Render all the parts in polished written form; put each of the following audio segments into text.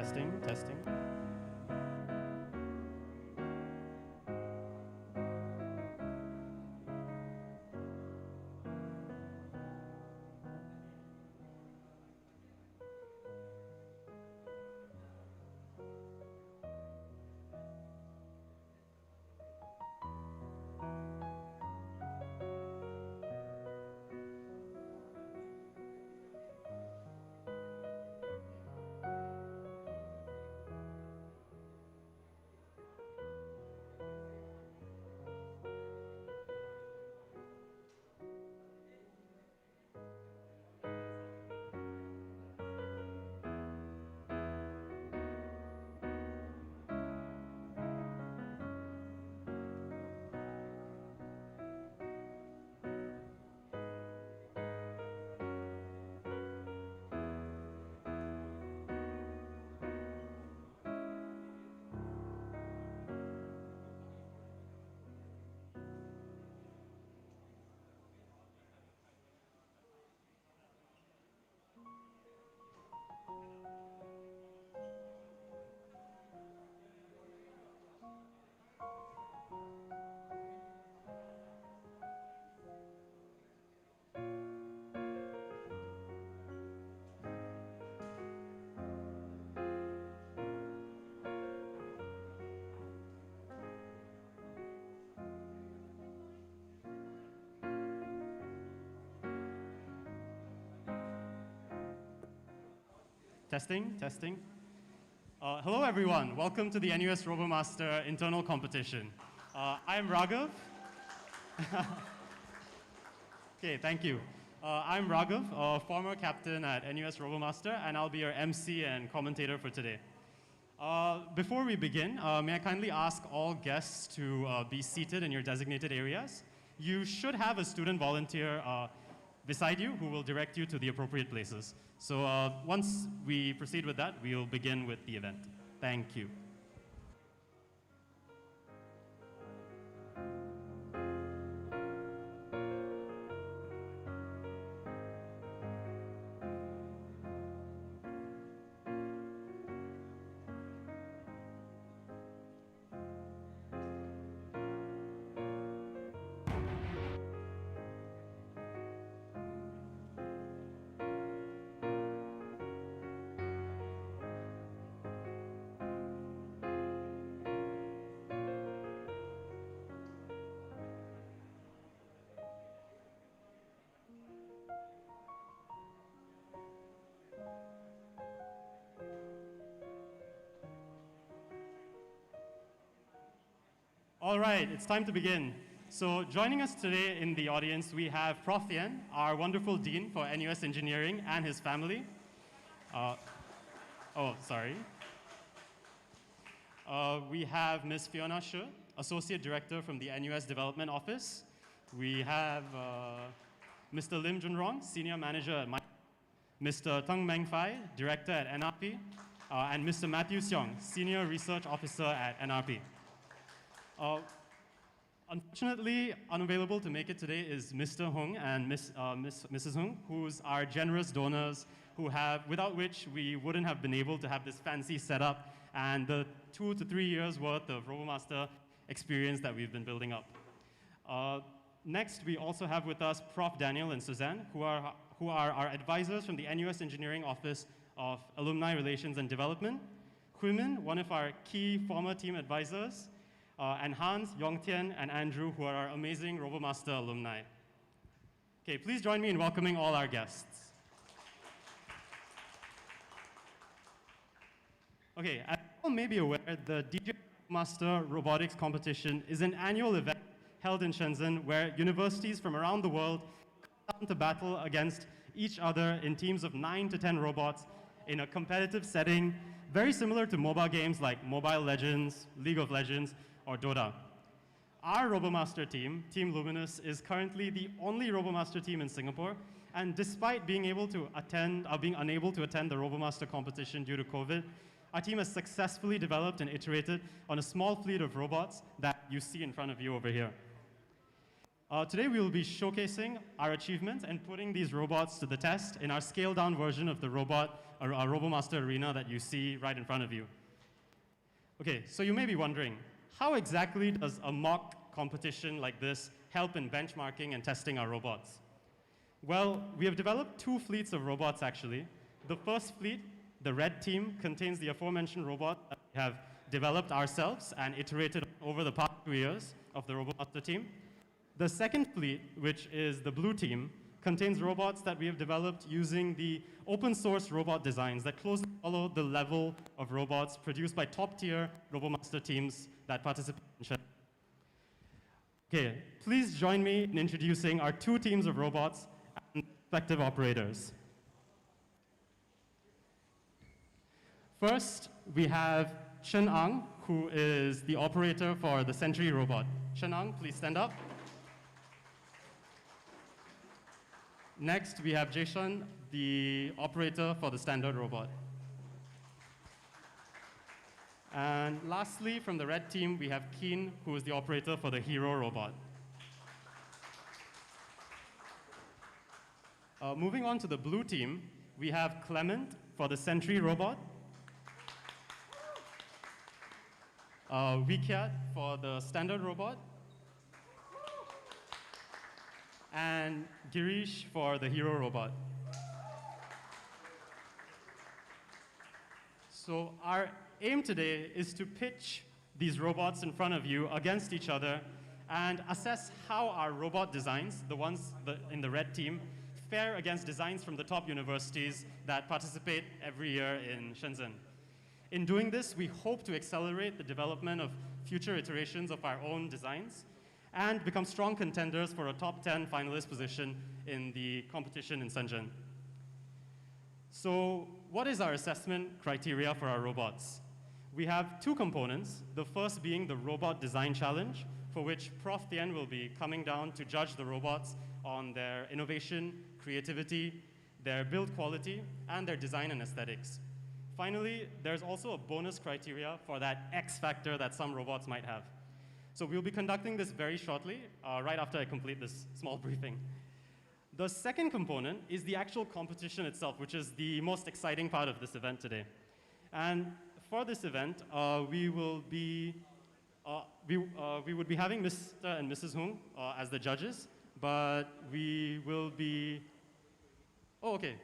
Testing, testing. Testing, testing. Hello everyone, welcome to the NUS RoboMaster internal competition. I'm Raghav. Okay, thank you. I'm Raghav, a former captain at NUS RoboMaster, and I'll be your MC and commentator for today. Before we begin, may I kindly ask all guests to be seated in your designated areas. You should have a student volunteer beside you who will direct you to the appropriate places. So once we proceed with that, we'll begin with the event. Thank you. All right, it's time to begin. So joining us today in the audience, we have Prof. Yen, our wonderful Dean for NUS Engineering, and his family. We have Ms. Fiona Shi, Associate Director from the NUS Development Office. We have Mr. Lim Junrong, Senior Manager at Mr. Tung Meng Fai, Director at NRP, and Mr. Matthew Seong, Senior Research Officer at NRP. Unfortunately, unavailable to make it today is Mr. Hung and Mrs. Hung, who's our generous donors without which we wouldn't have been able to have this fancy setup and the 2 to 3 years worth of RoboMaster experience that we've been building up. Next, we also have with us Prof. Daniel and Suzanne, who are our advisors from the NUS Engineering Office of Alumni Relations and Development. Huimin, one of our key former team advisors, and Hans, Yongtian, and Andrew, who are our amazing RoboMaster alumni. Okay, please join me in welcoming all our guests. Okay, as you all may be aware, the DJ RoboMaster Robotics Competition is an annual event held in Shenzhen where universities from around the world come to battle against each other in teams of 9 to 10 robots in a competitive setting, very similar to mobile games like Mobile Legends, League of Legends, or Dota. Our RoboMaster team, Team Luminous, is currently the only RoboMaster team in Singapore, and despite being unable to attend the RoboMaster competition due to COVID, our team has successfully developed and iterated on a small fleet of robots that you see in front of you over here. Today we will be showcasing our achievements and putting these robots to the test in our scaled-down version of the our RoboMaster arena that you see right in front of you. Okay, so you may be wondering, how exactly does a mock competition like this help in benchmarking and testing our robots? Well, we have developed two fleets of robots, actually. The first fleet, the red team, contains the aforementioned robot that we have developed ourselves and iterated over the past 2 years of the RoboMaster team. The second fleet, which is the blue team, contains robots that we have developed using the open source robot designs that closely follow the level of robots produced by top-tier RoboMaster teams that participate in Shenzhen. Okay, please join me in introducing our two teams of robots and respective operators. First, we have Chen Ang, who is the operator for the Sentry robot. Chen Ang, please stand up. Next, we have Jason, the operator for the standard robot. And lastly, from the red team, we have Keen, who is the operator for the Hero robot. Moving on to the blue team, we have Clement for the Sentry robot, Wikiat for the standard robot, and Girish for the Hero robot. So our aim today is to pitch these robots in front of you against each other and assess how our robot designs, the ones in the red team, fare against designs from the top universities that participate every year in Shenzhen. In doing this, we hope to accelerate the development of future iterations of our own designs and become strong contenders for a top 10 finalist position in the competition in Shenzhen. So what is our assessment criteria for our robots? We have two components, the first being the Robot Design Challenge, for which Prof. Tien will be coming down to judge the robots on their innovation, creativity, their build quality, and their design and aesthetics. Finally, there's also a bonus criteria for that X factor that some robots might have. So we'll be conducting this very shortly, right after I complete this small briefing. The second component is the actual competition itself, which is the most exciting part of this event today. And for this event, we would be having Mr. and Mrs. Hung as the judges, but we will be, oh, okay.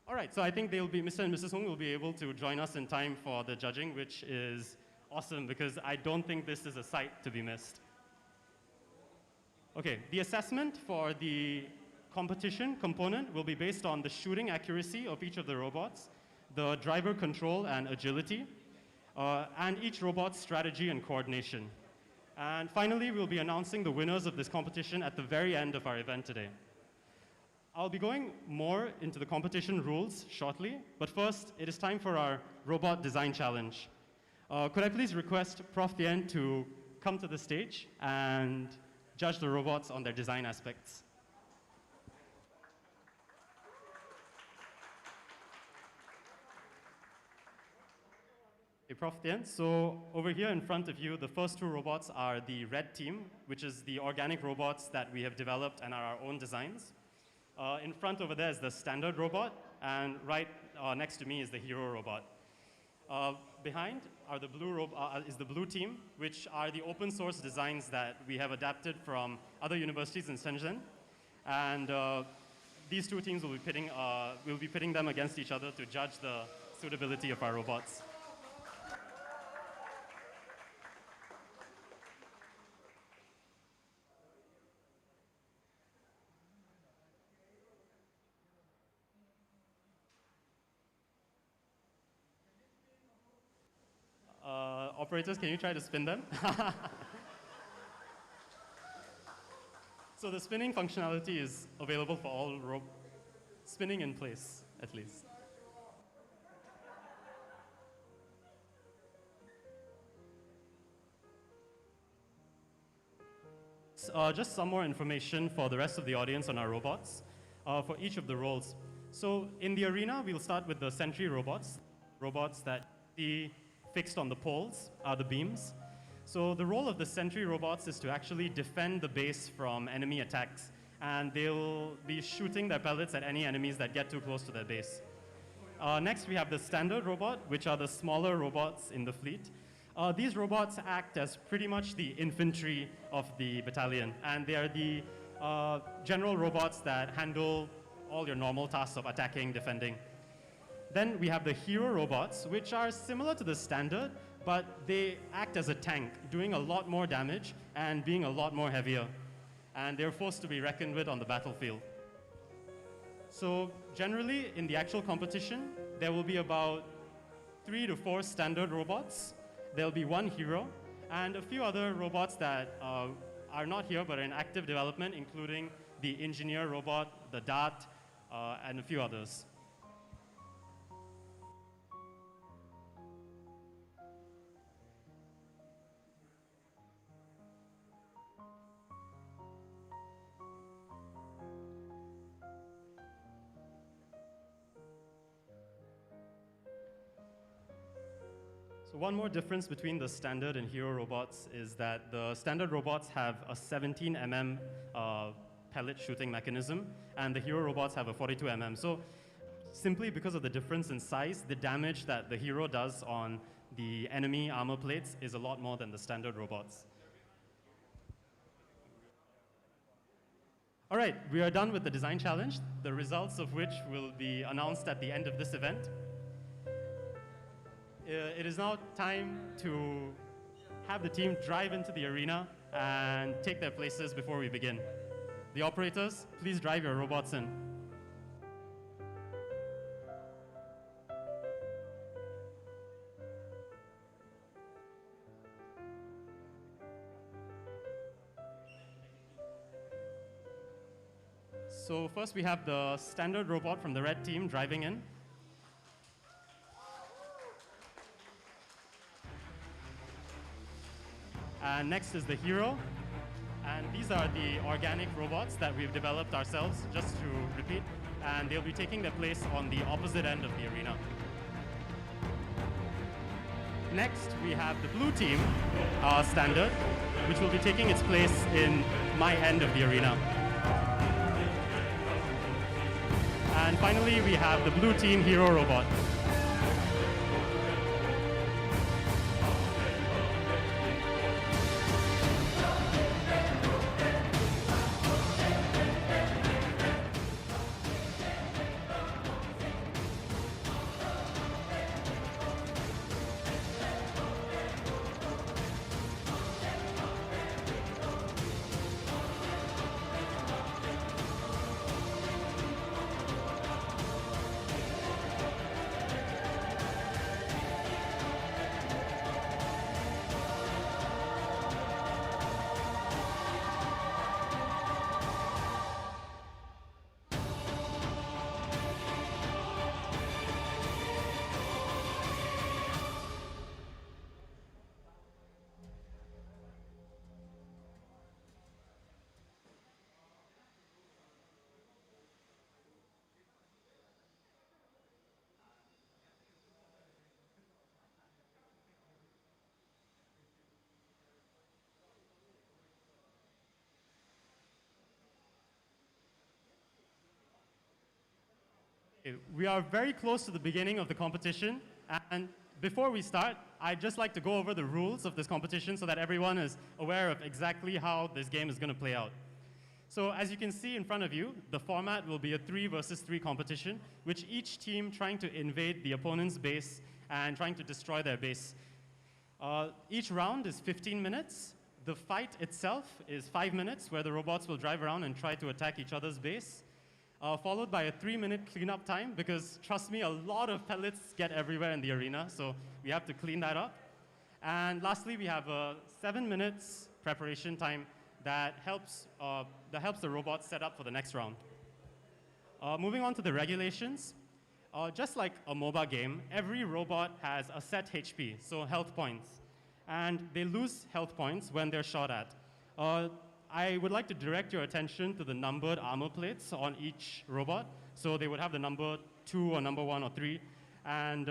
All right, so I think Mr. and Mrs. Hung will be able to join us in time for the judging, which is awesome because I don't think this is a sight to be missed. Okay, the assessment for the competition component will be based on the shooting accuracy of each of the robots, the driver control and agility, and each robot's strategy and coordination. And finally, we'll be announcing the winners of this competition at the very end of our event today. I'll be going more into the competition rules shortly, but first, it is time for our Robot Design Challenge. Could I please request Prof. Tien to come to the stage and judge the robots on their design aspects. Okay, Prof. Tien, so over here in front of you, the first two robots are the red team, which is the organic robots that we have developed and are our own designs. In front over there is the standard robot, and right next to me is the Hero robot. Behind are is the blue team, which are the open source designs that we have adapted from other universities in Shenzhen. And these two teams will be pitting them against each other to judge the suitability of our robots. Operators, can you try to spin them? So the spinning functionality is available for all spinning in place, at least. Just some more information for the rest of the audience on our robots for each of the roles. So in the arena, we'll start with the Sentry robots that see fixed on the poles are the beams. So the role of the sentry robots is to actually defend the base from enemy attacks, and they'll be shooting their pellets at any enemies that get too close to their base. Next, we have the standard robot, which are the smaller robots in the fleet. These robots act as pretty much the infantry of the battalion, and they are the general robots that handle all your normal tasks of attacking, defending. Then we have the hero robots, which are similar to the standard, but they act as a tank, doing a lot more damage and being a lot more heavier. And they're forced to be reckoned with on the battlefield. So generally, in the actual competition, there will be about 3 to 4 standard robots. There'll be 1 hero, and a few other robots that are not here but are in active development, including the engineer robot, the dart, and a few others. So one more difference between the standard and hero robots is that the standard robots have a 17 mm pellet shooting mechanism, and the hero robots have a 42 mm. So simply because of the difference in size, the damage that the hero does on the enemy armor plates is a lot more than the standard robots. All right, we are done with the design challenge, the results of which will be announced at the end of this event. It is now time to have the team drive into the arena and take their places before we begin. The operators, please drive your robots in. So first we have the standard robot from the red team driving in. And next is the hero. And these are the organic robots that we've developed ourselves, just to repeat. And they'll be taking their place on the opposite end of the arena. Next, we have the blue team, standard, which will be taking its place in my end of the arena. And finally, we have the blue team hero robot. We are very close to the beginning of the competition, and before we start, I'd just like to go over the rules of this competition so that everyone is aware of exactly how this game is going to play out. So as you can see in front of you, the format will be a 3 versus 3 competition, which each team trying to invade the opponent's base and trying to destroy their base. Each round is 15 minutes. The fight itself is 5 minutes, where the robots will drive around and try to attack each other's base. Followed by a 3-minute cleanup time, because trust me, a lot of pellets get everywhere in the arena, so we have to clean that up. And lastly, we have a 7 minutes preparation time that helps the robots set up for the next round. Moving on to the regulations, just like a MOBA game, every robot has a set HP, so health points, and they lose health points when they're shot at. I would like to direct your attention to the numbered armor plates on each robot. So they would have the number 2 or number 1 or 3, and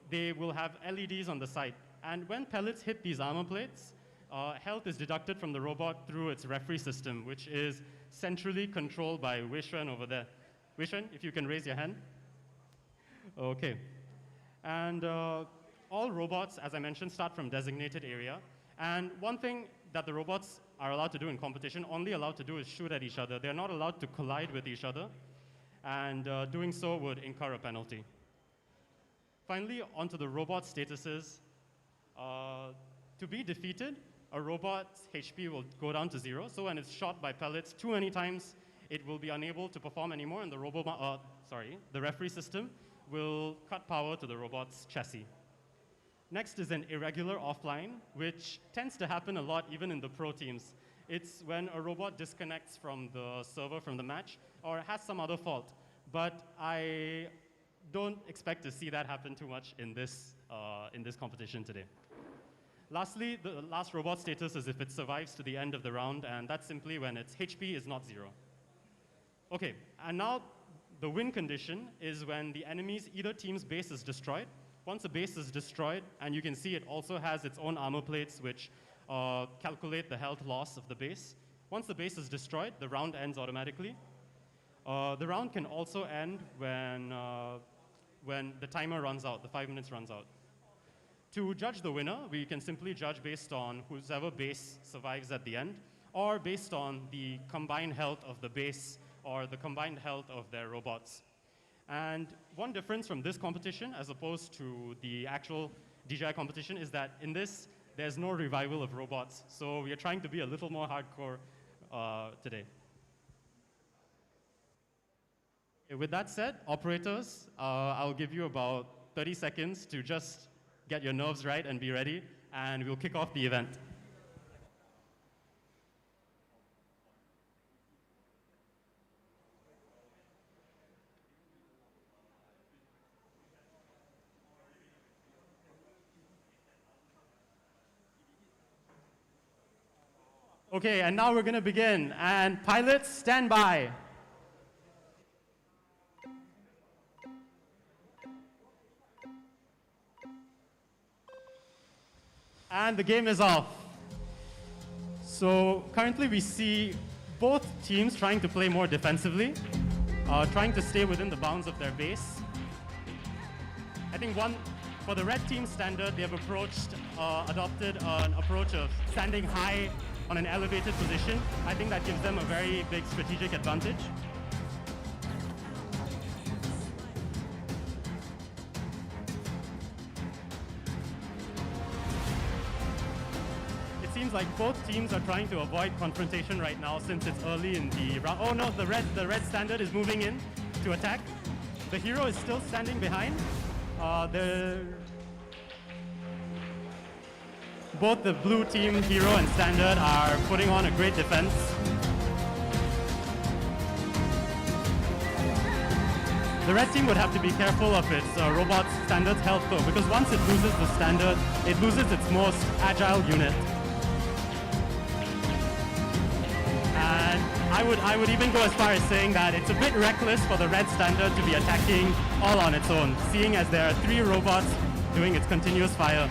they will have LEDs on the side. And when pellets hit these armor plates, health is deducted from the robot through its referee system, which is centrally controlled by Wishran over there. Wishran, if you can raise your hand. Okay. And all robots, as I mentioned, start from designated area. And one thing that the robots are allowed to do in competition, only allowed to do, is shoot at each other. They're not allowed to collide with each other, and doing so would incur a penalty. Finally, onto the robot statuses. To be defeated, a robot's HP will go down to 0. So when it's shot by pellets too many times, it will be unable to perform anymore, and the referee system will cut power to the robot's chassis. Next is an irregular offline, which tends to happen a lot even in the pro teams. It's when a robot disconnects from the server, from the match, or has some other fault. But I don't expect to see that happen too much in this competition today. Lastly, the last robot status is if it survives to the end of the round, and that's simply when its HP is not 0. Okay, and now the win condition is when the enemy's either team's base is destroyed. Once a base is destroyed, and you can see it also has its own armor plates which calculate the health loss of the base. Once the base is destroyed, the round ends automatically. The round can also end when the timer runs out, the 5 minutes runs out. To judge the winner, we can simply judge based on whoever base survives at the end, or based on the combined health of the base or the combined health of their robots. And one difference from this competition as opposed to the actual DJI competition is that in this, there's no revival of robots. So we are trying to be a little more hardcore today. Okay, with that said, operators, I'll give you about 30 seconds to just get your nerves right and be ready, and we'll kick off the event. Okay, and now we're going to begin. And pilots, stand by. And the game is off. So currently we see both teams trying to play more defensively, trying to stay within the bounds of their base. I think for the red team standard, they have adopted an approach of standing high on an elevated position. I think that gives them a very big strategic advantage. It seems like both teams are trying to avoid confrontation right now since it's early in the round. Oh no, the red standard is moving in to attack. The hero is still standing behind. Both the blue team, hero and standard, are putting on a great defense. The red team would have to be careful of its robot standard's health though, because once it loses the standard, it loses its most agile unit. And I would even go as far as saying that it's a bit reckless for the red standard to be attacking all on its own, seeing as there are 3 robots doing its continuous fire.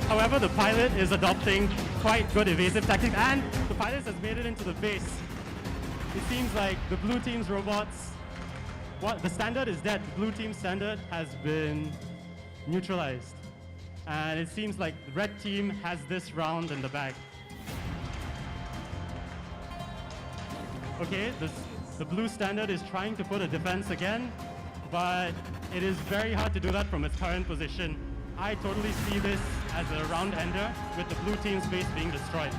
However, the pilot is adopting quite good evasive tactics, and the pilot has made it into the base. It seems like the blue team's robots, the standard is dead. The blue team standard has been neutralized. And it seems like the red team has this round in the bag. Okay, the blue standard is trying to put a defense again, but it is very hard to do that from its current position. I totally see this as a round ender with the blue team's base being destroyed.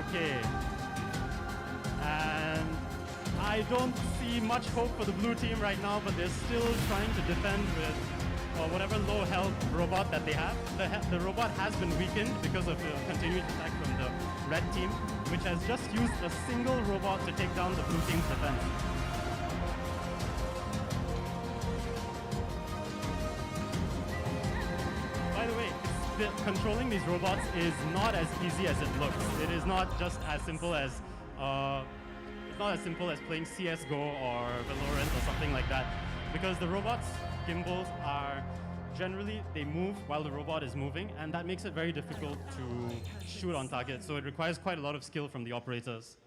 Okay. And I don't see much hope for the blue team right now, but they're still trying to defend with whatever low health robot that they have. The robot has been weakened because of the continued attack from the red team, which has just used a single robot to take down the blue team's defense. By the way, controlling these robots is not as easy as it looks. It is not just as simple as not as simple as playing CSGO or Valorant or something like that, because the robot's gimbals are generally, they move while the robot is moving, and that makes it very difficult to shoot on target. So it requires quite a lot of skill from the operators.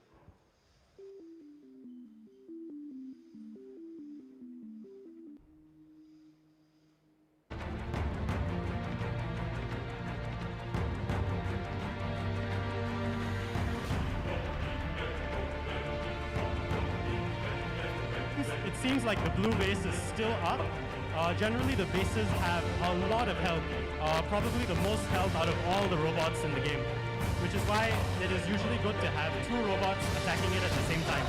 It seems like the blue base is still up. Generally, the bases have a lot of health, probably the most health out of all the robots in the game, which is why it is usually good to have two robots attacking it at the same time.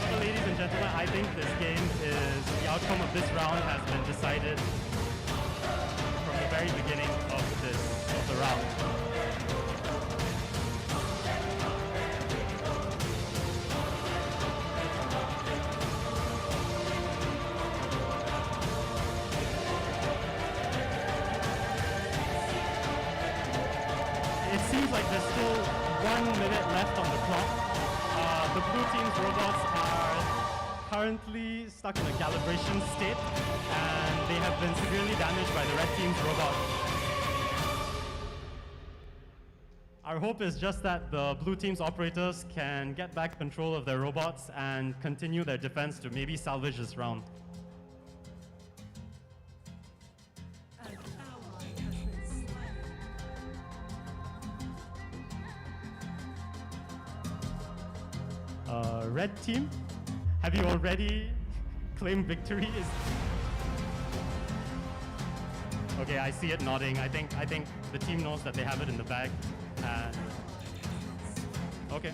So, ladies and gentlemen, I think this game is, the outcome of this round has been decided from the very beginning of the round. It seems like there's still 1 minute left on the clock. The blue team's robots are currently stuck in a calibration state, and they have been severely damaged by the red team's robot. Our hope is just that the blue team's operators can get back control of their robots and continue their defense to maybe salvage this round. Red team, have you already claimed victory? Okay, I see it nodding. I think the team knows that they have it in the bag. Okay.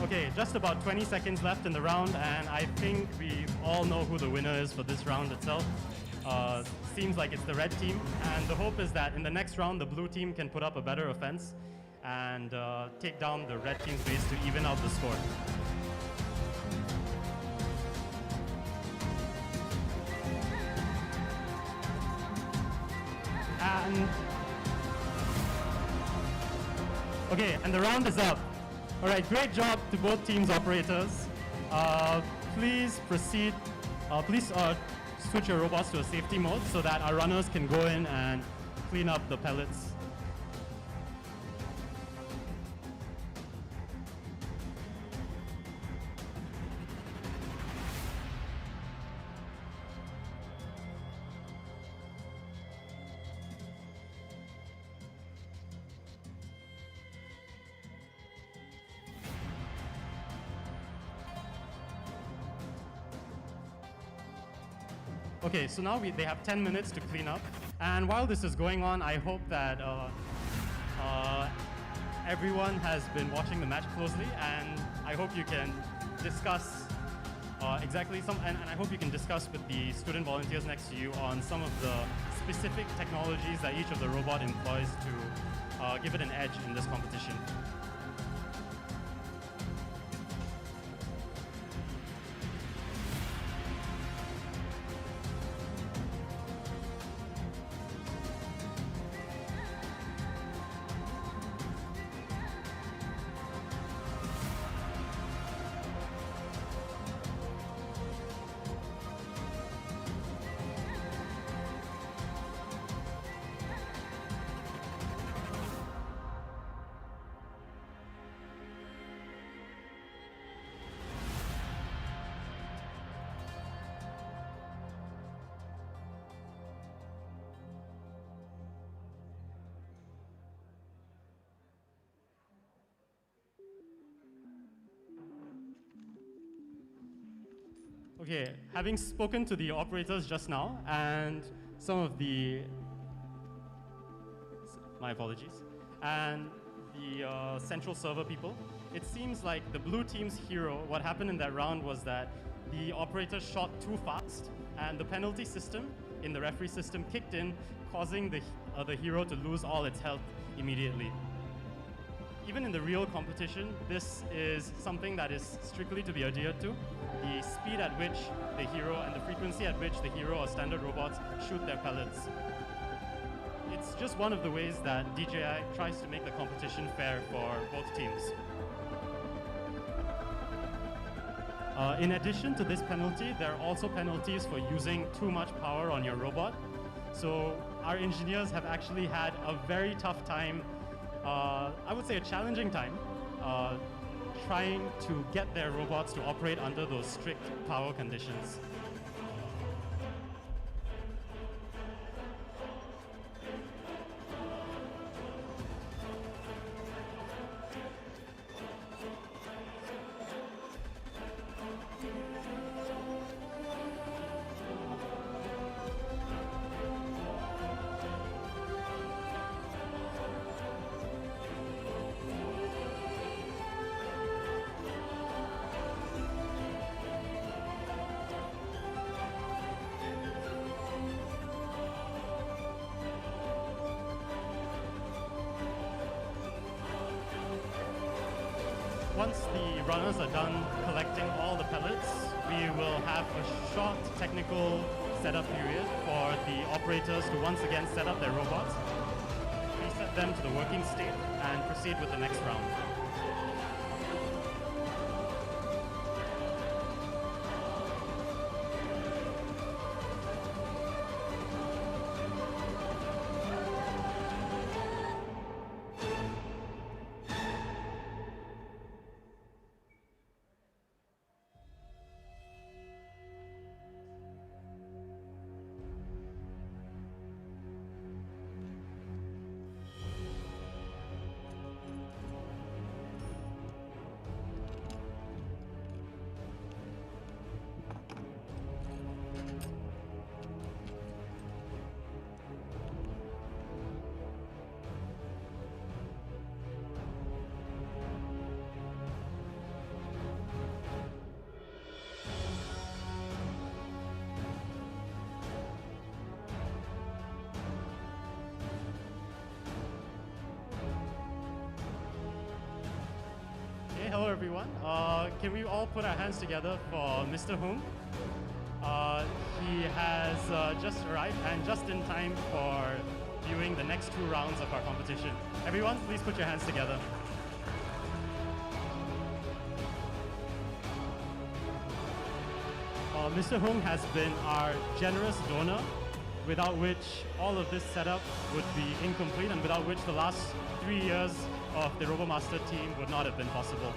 Okay, just about 20 seconds left in the round, and I think we all know who the winner is for this round itself. Seems like it's the red team, and the hope is that in the next round the blue team can put up a better offense and take down the red team's base to even out the score. And the round is up. All right, great job to both teams' operators. Please proceed. Please switch your robots to a safety mode so that our runners can go in and clean up the pellets. Okay, so now they have 10 minutes to clean up. And while this is going on, I hope that everyone has been watching the match closely, and I hope you can discuss and I hope you can discuss with the student volunteers next to you on some of the specific technologies that each of the robot employs to give it an edge in this competition. Okay, having spoken to the operators just now and some of my apologies, and the central server people, it seems like the blue team's hero, what happened in that round was that the operator shot too fast and the penalty system in the referee system kicked in, causing the hero to lose all its health immediately. Even in the real competition, this is something that is strictly to be adhered to. The speed at which the hero and the frequency at which the hero or standard robots shoot their pellets. It it's just one of the ways that DJI tries to make the competition fair for both teams. In addition to this penalty, there are also penalties for using too much power on your robot. So our engineers have actually had a very tough time, I would say a challenging time, trying to get their robots to operate under those strict power conditions. Once the runners are done collecting all the pellets, we will have a short technical setup period for the operators to once again set up their robots, reset them to the working state, and proceed with the next round. Hello everyone. Can we all put our hands together for Mr. Hung? He has just arrived and just in time for viewing the next 2 rounds of our competition. Everyone, please put your hands together. Mr. Hung has been our generous donor, without which all of this setup would be incomplete and without which the last 3 years of the RoboMaster team would not have been possible.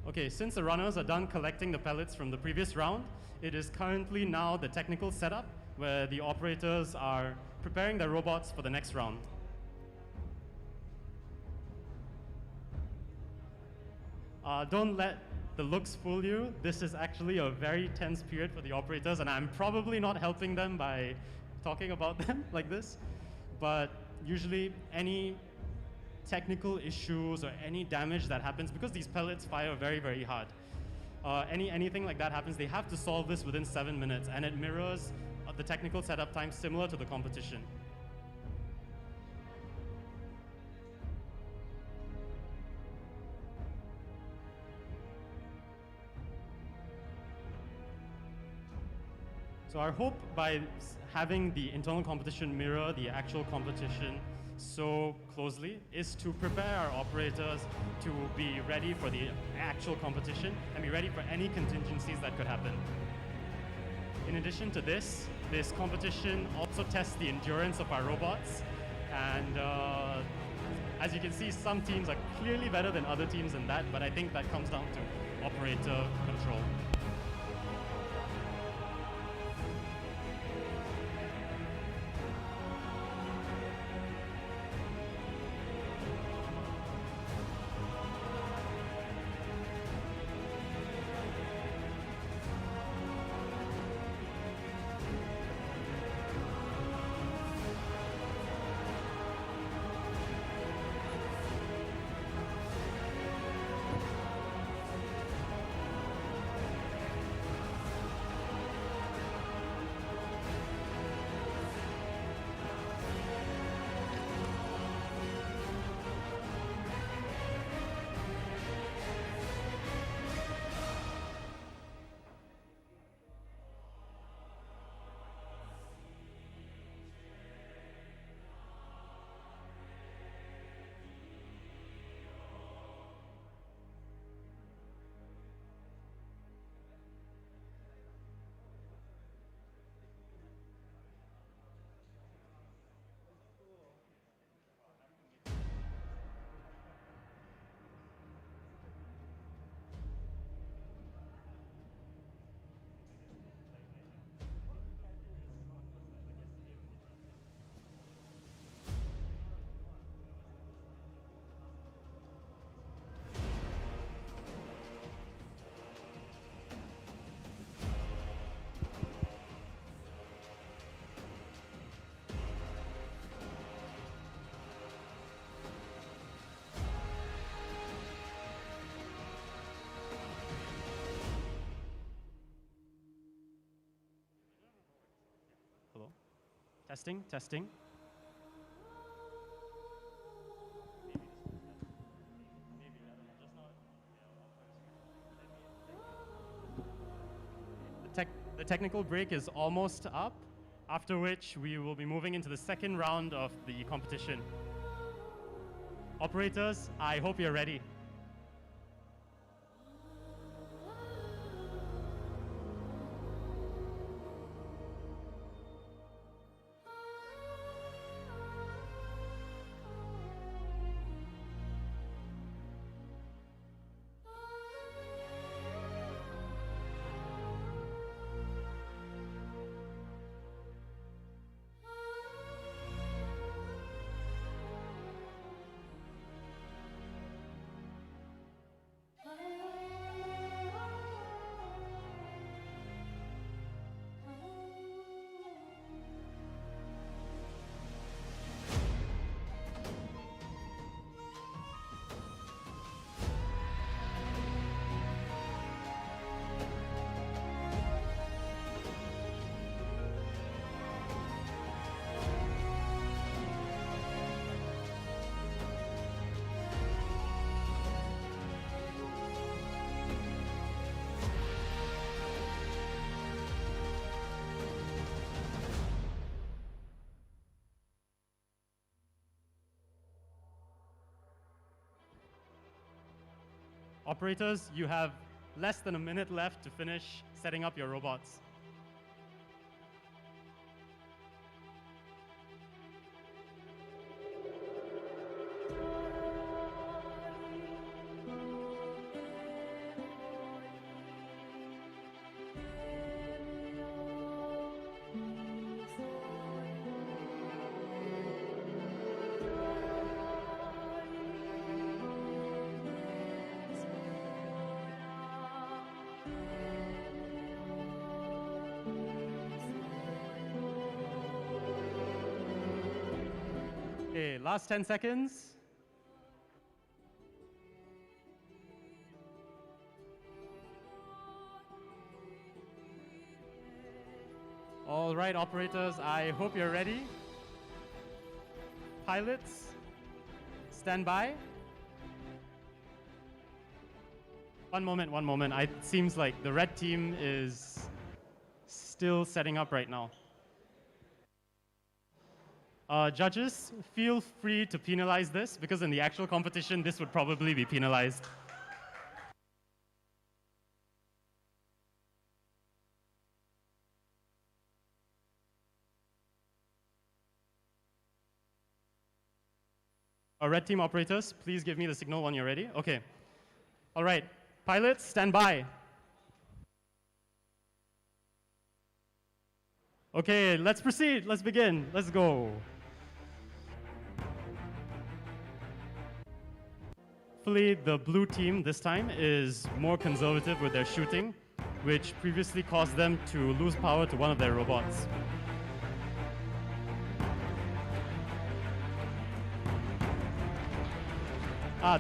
Okay, since the runners are done collecting the pellets from the previous round, it is currently now the technical setup where the operators are preparing their robots for the next round. Don't let the looks fool you. This is actually a very tense period for the operators, and I'm probably not helping them by talking about them like this. But usually any technical issues or any damage that happens, because these pellets fire very, very hard. Anything like that happens, they have to solve this within 7 minutes, and it mirrors the technical setup time similar to the competition. So our hope by having the internal competition mirror the actual competition so closely is to prepare our operators to be ready for the actual competition and be ready for any contingencies that could happen. In addition to this competition also tests the endurance of our robots, and as you can see, some teams are clearly better than other teams in that, but I think that comes down to operator control. Hello? Testing, testing. The technical break is almost up, after which we will be moving into the second round of the competition. Operators, I hope you're ready. Operators, you have less than a minute left to finish setting up your robots. Okay, last 10 seconds. All right, operators, I hope you're ready. Pilots, stand by. One moment. It seems like the red team is still setting up right now. Judges, feel free to penalize this, because in the actual competition, this would probably be penalized. Red team operators, please give me the signal when you're ready. Okay. All right. Pilots, stand by. Okay, let's proceed. Let's begin. Let's go. Hopefully, the blue team this time is more conservative with their shooting, which previously caused them to lose power to one of their robots.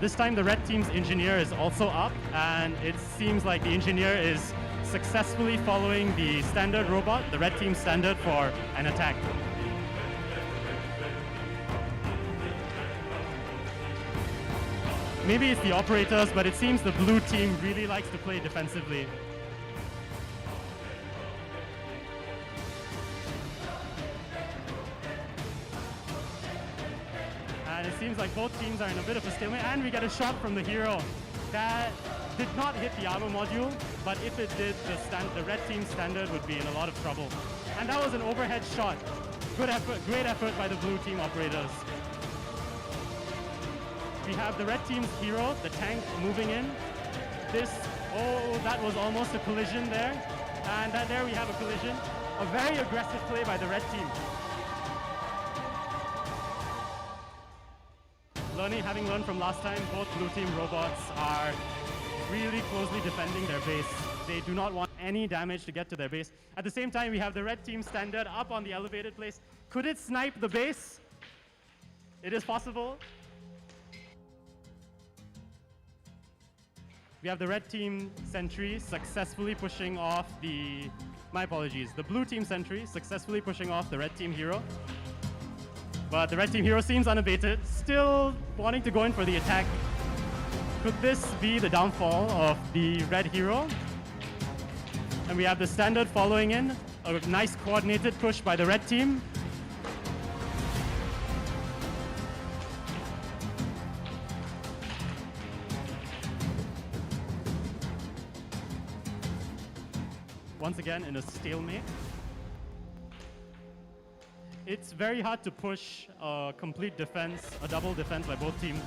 This time the red team's engineer is also up, and it seems like the engineer is successfully following the standard robot, the red team standard for an attack. Maybe it's the operators, but it seems the blue team really likes to play defensively. And it seems like both teams are in a bit of a stalemate, and we get a shot from the hero. That did not hit the armor module, but if it did, the red team standard would be in a lot of trouble. And that was an overhead shot. Good effort, great effort by the blue team operators. We have the red team's hero, the tank, moving in. That was almost a collision there. And there we have a collision. A very aggressive play by the red team. Having learned from last time, both blue team robots are really closely defending their base. They do not want any damage to get to their base. At the same time, we have the red team standard up on the elevated place. Could it snipe the base? It is possible. We have the red team sentry successfully pushing off the blue team sentry successfully pushing off the red team hero. But the red team hero seems unabated, still wanting to go in for the attack. Could this be the downfall of the red hero? And we have the standard following in, a nice coordinated push by the red team. Once again in a stalemate. It's very hard to push a complete defense, a double defense by both teams,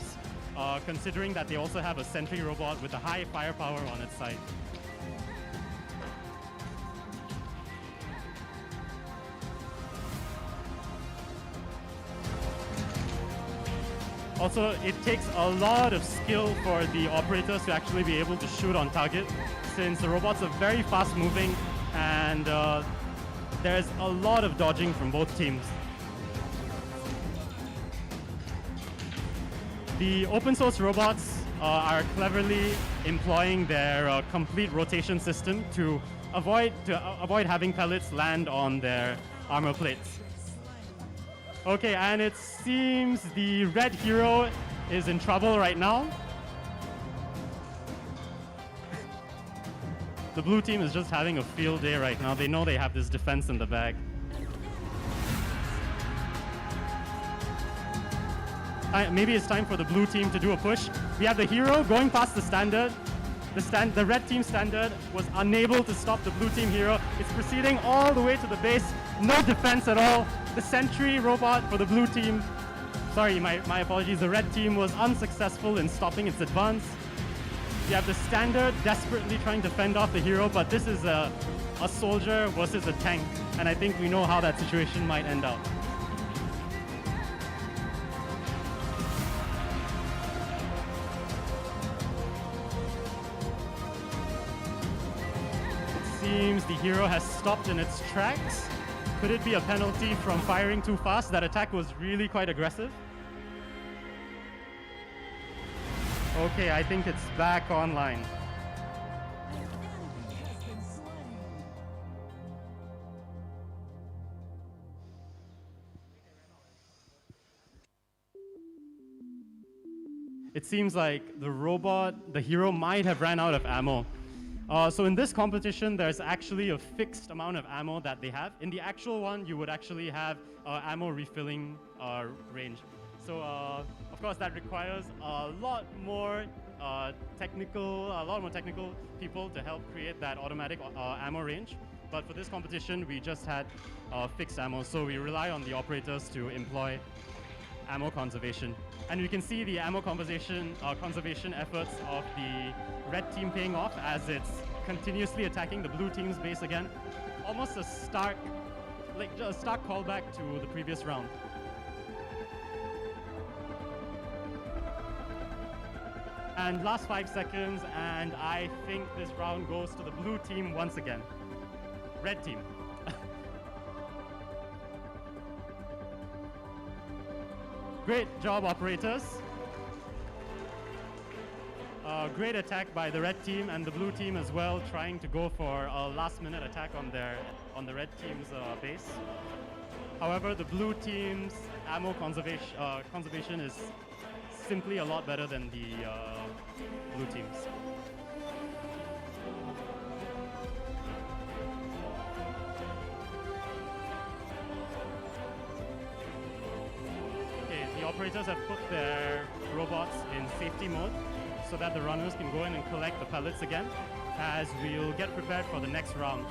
considering that they also have a sentry robot with a high firepower on its side. Also, it takes a lot of skill for the operators to actually be able to shoot on target, since the robots are very fast moving and there's a lot of dodging from both teams. The open source robots are cleverly employing their complete rotation system to avoid having pellets land on their armor plates. Okay, and it seems the red hero is in trouble right now. The blue team is just having a field day right now. They know they have this defense in the bag. Maybe it's time for the blue team to do a push. We have the hero going past the standard. The red team standard was unable to stop the blue team hero. It's proceeding all the way to the base. No defense at all. The sentry robot for the blue team. Sorry, my apologies. The red team was unsuccessful in stopping its advance. You have the standard desperately trying to fend off the hero, but this is a soldier versus a tank, and I think we know how that situation might end up. It seems the hero has stopped in its tracks. Could it be a penalty from firing too fast? That attack was really quite aggressive. Okay, I think it's back online. It seems like the hero might have ran out of ammo. So in this competition, there's actually a fixed amount of ammo that they have. In the actual one, you would actually have ammo refilling range. So of course, that requires a lot more technical people to help create that automatic ammo range. But for this competition, we just had fixed ammo, so we rely on the operators to employ ammo conservation. And you can see the ammo conservation efforts of the red team paying off as it's continuously attacking the blue team's base again. Almost a stark callback to the previous round. And last 5 seconds, and I think this round goes to the blue team once again. Red team. Great job, operators. Great attack by the red team and the blue team as well, trying to go for a last-minute attack on the red team's base. However, the blue team's ammo conservation is simply a lot better than the blue team's. Okay, the operators have put their robots in safety mode so that the runners can go in and collect the pellets again as we'll get prepared for the next round.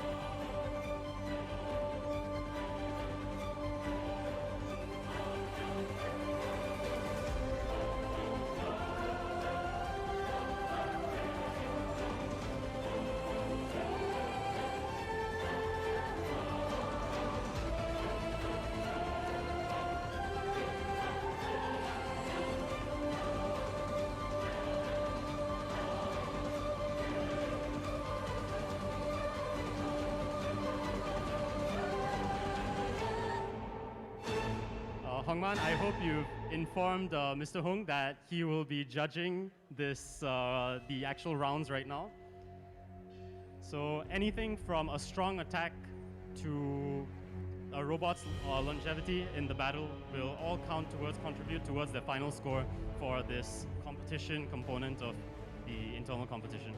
Hongman, I hope you've informed Mr. Hung that he will be judging this, the actual rounds right now. So anything from a strong attack to a robot's longevity in the battle will all contribute towards the final score for this competition component of the internal competition.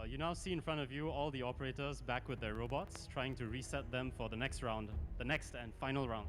You now see in front of you all the operators back with their robots, trying to reset them for the next round, the next and final round.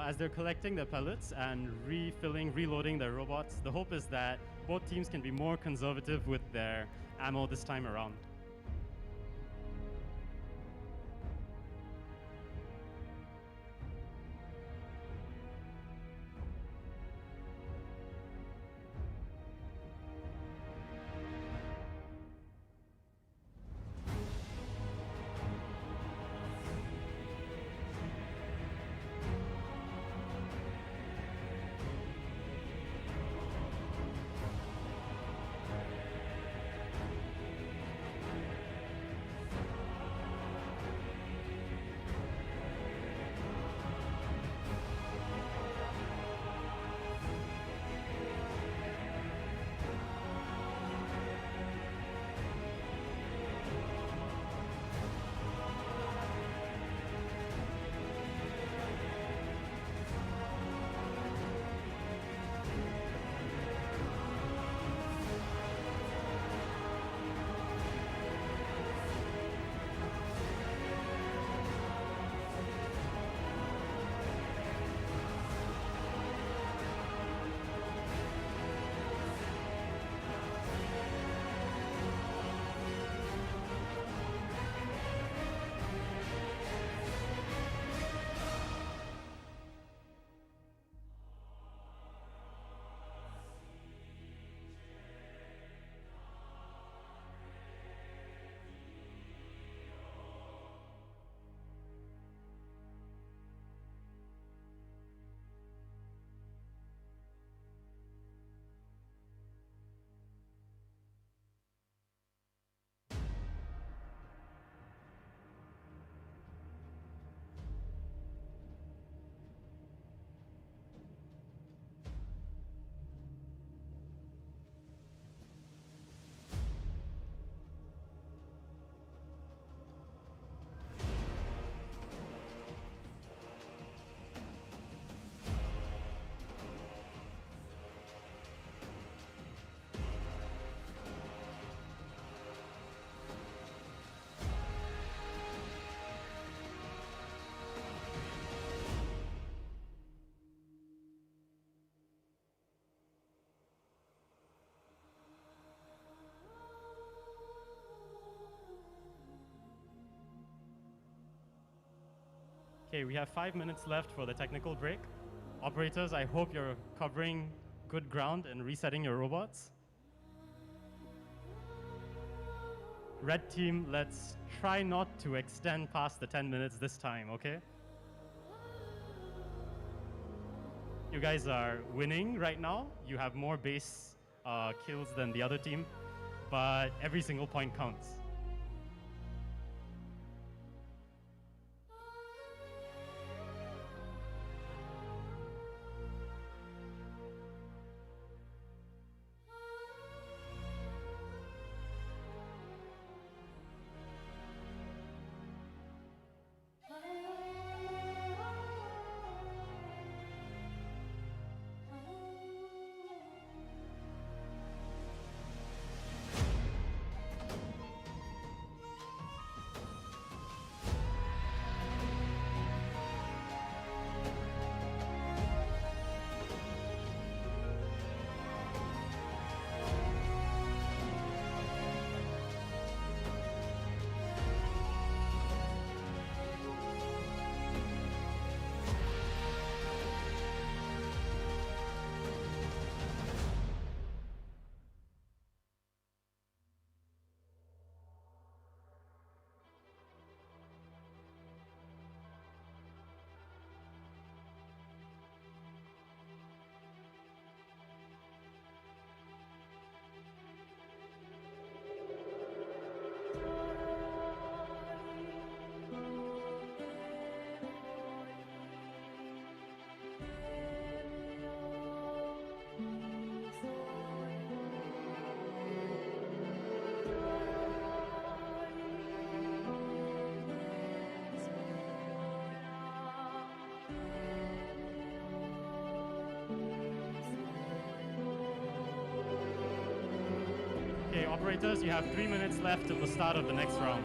As they're collecting their pellets and reloading their robots, the hope is that both teams can be more conservative with their ammo this time around. Okay, we have 5 minutes left for the technical break. Operators, I hope you're covering good ground and resetting your robots. Red team, let's try not to extend past the 10 minutes this time, okay? You guys are winning right now. You have more base kills than the other team, but every single point counts. Okay, operators, you have 3 minutes left till the start of the next round.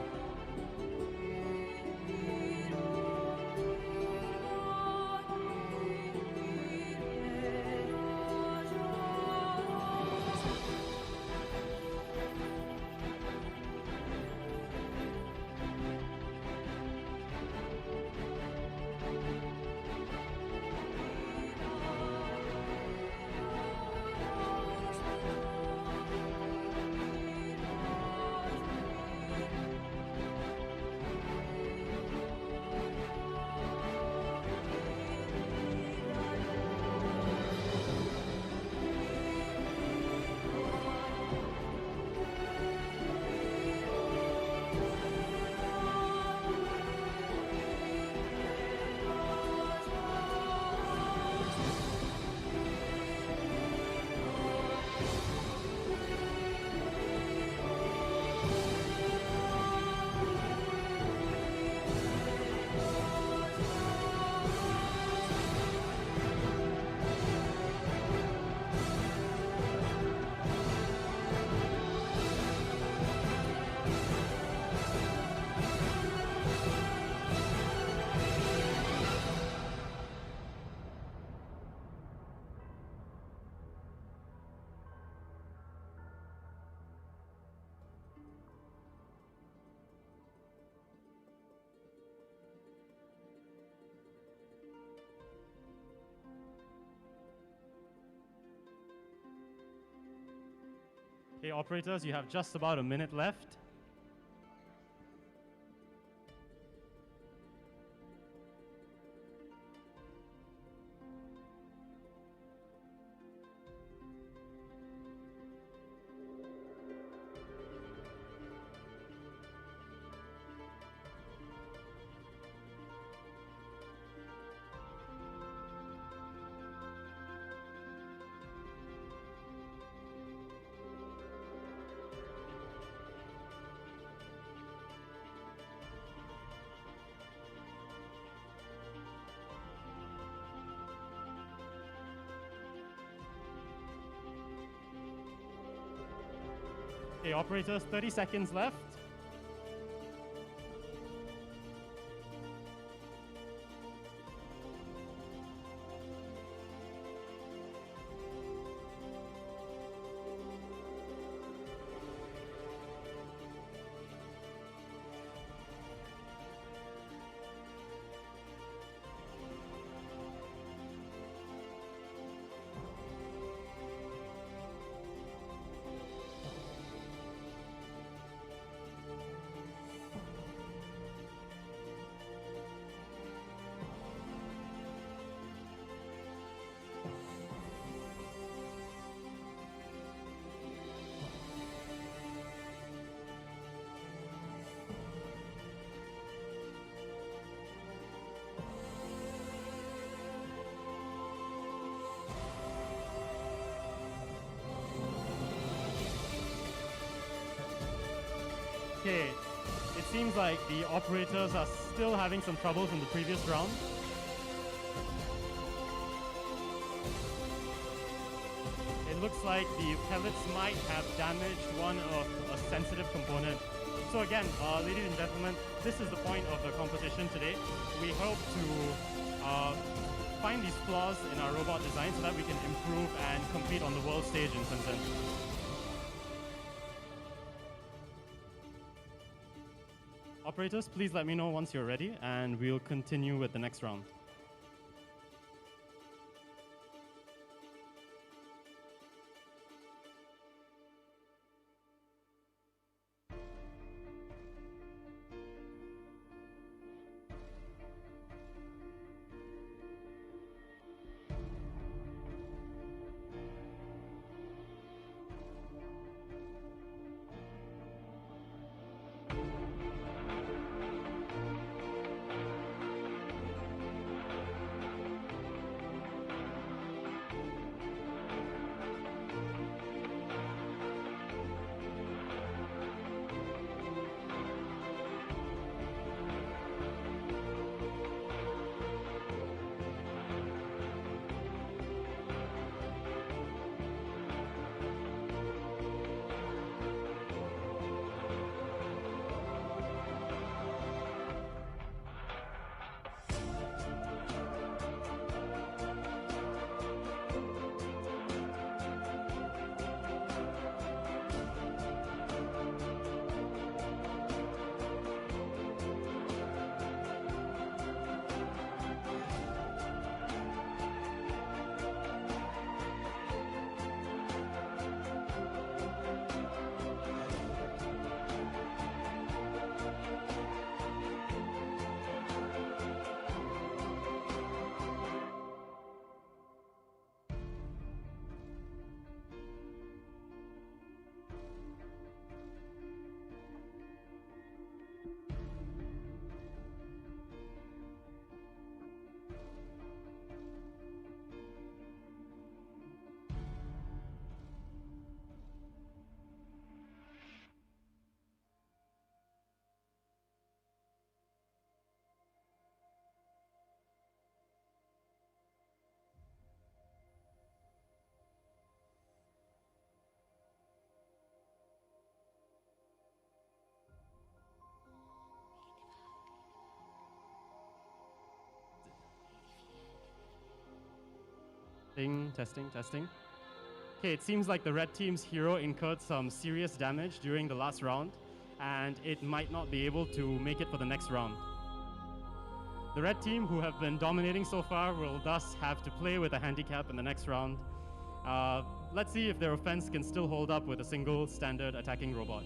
Okay, operators, you have just about a minute left. Okay, operators, 30 seconds left. Okay, it seems like the operators are still having some trouble from the previous round. It looks like the pellets might have damaged one of a sensitive component. So again, ladies and gentlemen, this is the point of the competition today. We hope to find these flaws in our robot design so that we can improve and compete on the world stage in Shenzhen. Operators, please let me know once you're ready, and we'll continue with the next round. Testing, testing. Okay, it seems like the red team's hero incurred some serious damage during the last round, and it might not be able to make it for the next round. The red team, who have been dominating so far, will thus have to play with a handicap in the next round. Let's see if their offense can still hold up with a single standard attacking robot.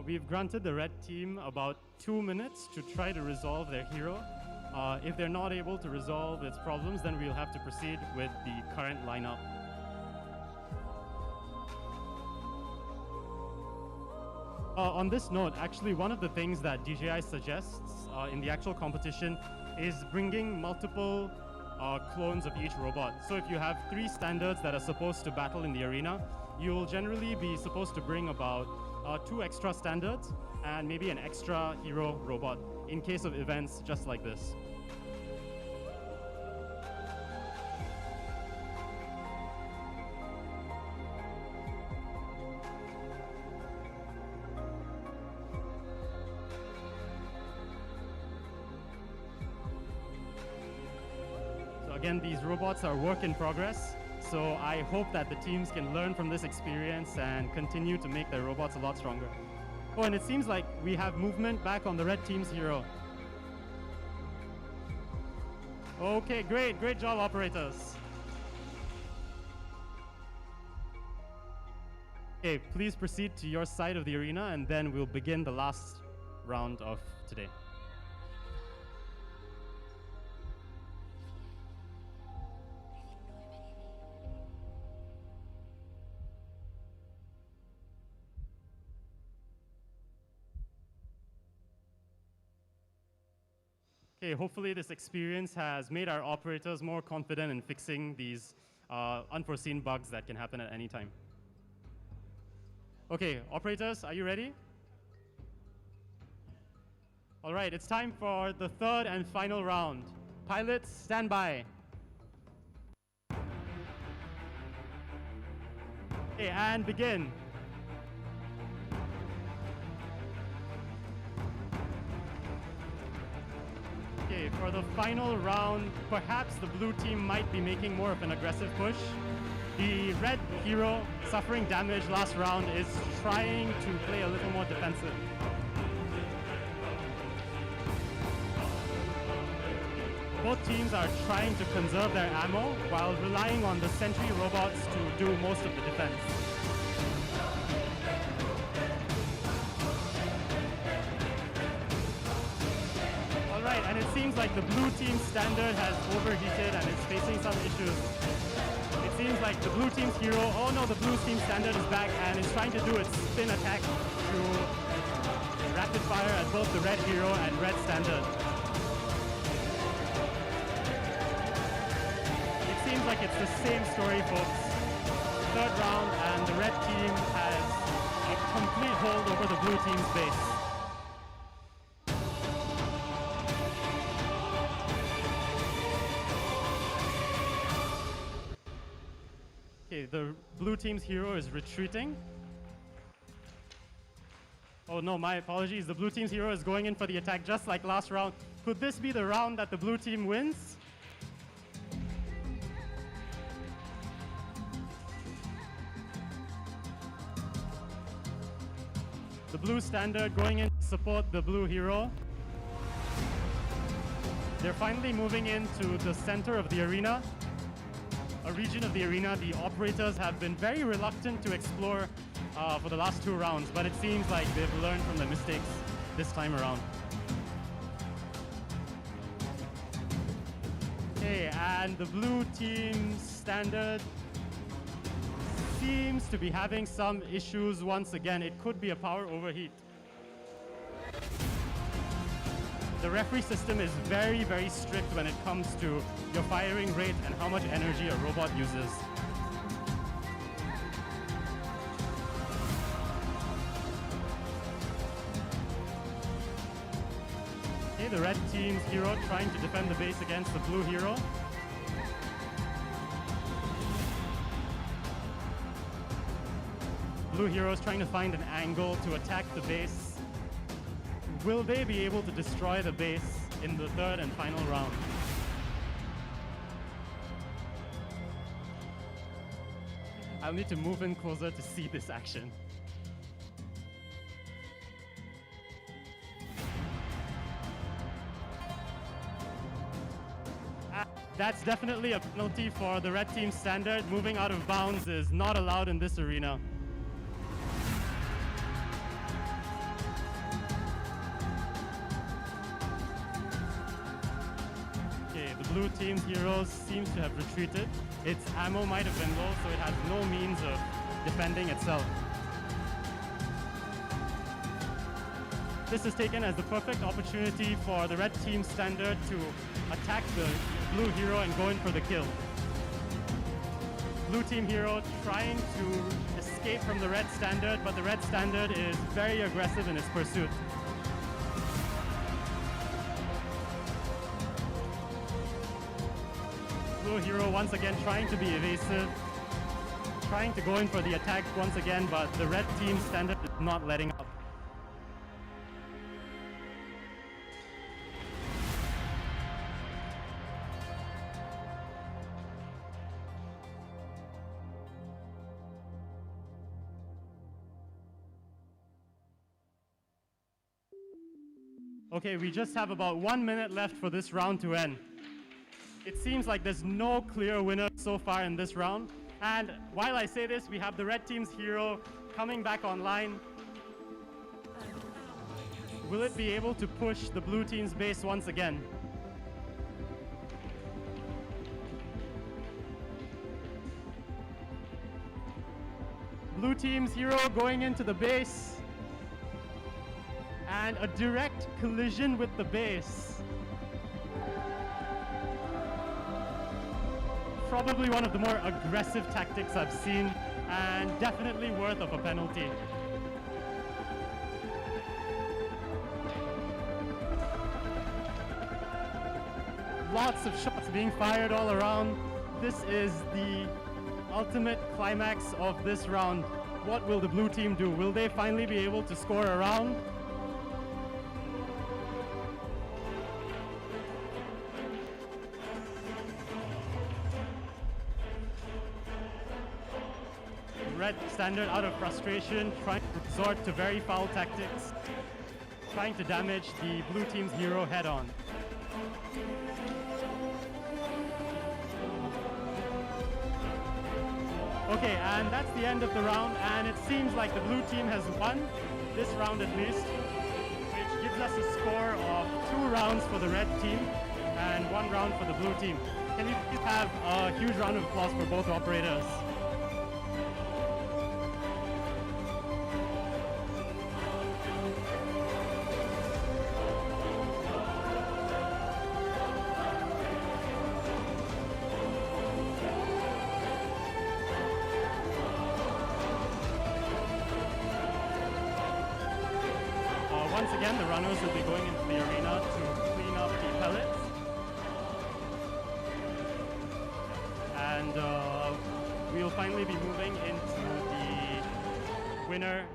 We've granted the red team about 2 minutes to try to resolve their hero. If they're not able to resolve its problems, then we'll have to proceed with the current lineup. On this note, actually, one of the things that DJI suggests in the actual competition is bringing multiple clones of each robot. So if you have 3 standards that are supposed to battle in the arena, you'll generally be supposed to bring about 2 extra standards and maybe an extra hero robot in case of events just like this. So again, these robots are work in progress. So I hope that the teams can learn from this experience and continue to make their robots a lot stronger. Oh, and it seems like we have movement back on the red team's hero. Okay, great. Great job, operators. Okay, please proceed to your side of the arena, and then we'll begin the last round of today. Okay, hopefully this experience has made our operators more confident in fixing these unforeseen bugs that can happen at any time. Okay, operators, are you ready? All right, it's time for the third and final round. Pilots, stand by. Okay, and begin. Okay, for the final round, perhaps the blue team might be making more of an aggressive push. The red hero, suffering damage last round, is trying to play a little more defensive. Both teams are trying to conserve their ammo while relying on the sentry robots to do most of the defense. Alright, and it seems like the blue team standard has overheated and is facing some issues. It seems like the blue team's hero, oh no, the blue team standard is back and is trying to do its spin attack to rapid fire at both the red hero and red standard. Seems like it's the same story, folks. Third round, and the red team has a complete hold over the blue team's base. Okay, the blue team's hero is retreating. Oh no, my apologies. The blue team's hero is going in for the attack just like last round. Could this be the round that the blue team wins? The blue standard going in to support the blue hero. They're finally moving into the center of the arena, a region of the arena the operators have been very reluctant to explore for the last two rounds, but it seems like they've learned from their mistakes this time around. Okay, and the blue team standard seems to be having some issues once again. It could be a power overheat. The referee system is very, very strict when it comes to your firing rate and how much energy a robot uses. Okay, the red team's hero trying to defend the base against the blue hero. Blue hero is trying to find an angle to attack the base. Will they be able to destroy the base in the third and final round? I'll need to move in closer to see this action. That's definitely a penalty for the red team standard. Moving out of bounds is not allowed in this arena. Blue team's heroes seems to have retreated. Its ammo might have been low, so it has no means of defending itself. This is taken as the perfect opportunity for the red team standard to attack the blue hero and go in for the kill. Blue team hero trying to escape from the red standard, but the red standard is very aggressive in its pursuit. Blue hero once again trying to be evasive, trying to go in for the attack once again, but the red team standard is not letting up. Okay, we just have about 1 minute left for this round to end. It seems like there's no clear winner so far in this round. And while I say this, we have the red team's hero coming back online. Will it be able to push the blue team's base once again? Blue team's hero going into the base. And a direct collision with the base. probably one of the more aggressive tactics I've seen, and definitely worth of a penalty. Lots of shots being fired all around. This is the ultimate climax of this round. What will the blue team do? Will they finally be able to score a round? Red Standard, out of frustration, trying to resort to very foul tactics, trying to damage the blue team's hero head on. Okay, and that's the end of the round, and it seems like the blue team has won this round at least, which gives us a score of 2 rounds for the red team and 1 round for the blue team. Can we please have a huge round of applause for both operators? Once again, the runners will be going into the arena to clean up the pellets. And we'll finally be moving into the winner,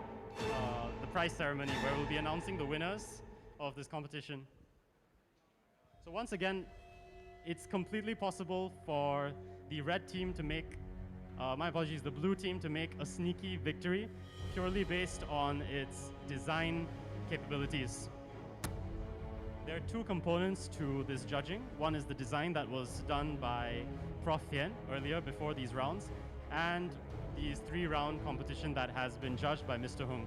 the prize ceremony, where we'll be announcing the winners of this competition. So once again, it's completely possible for the red team to make, the blue team to make a sneaky victory, purely based on its design capabilities. There are 2 components to this judging. One is the design that was done by Prof. Thien earlier before these rounds, and these 3-round competition that has been judged by Mr. Hung.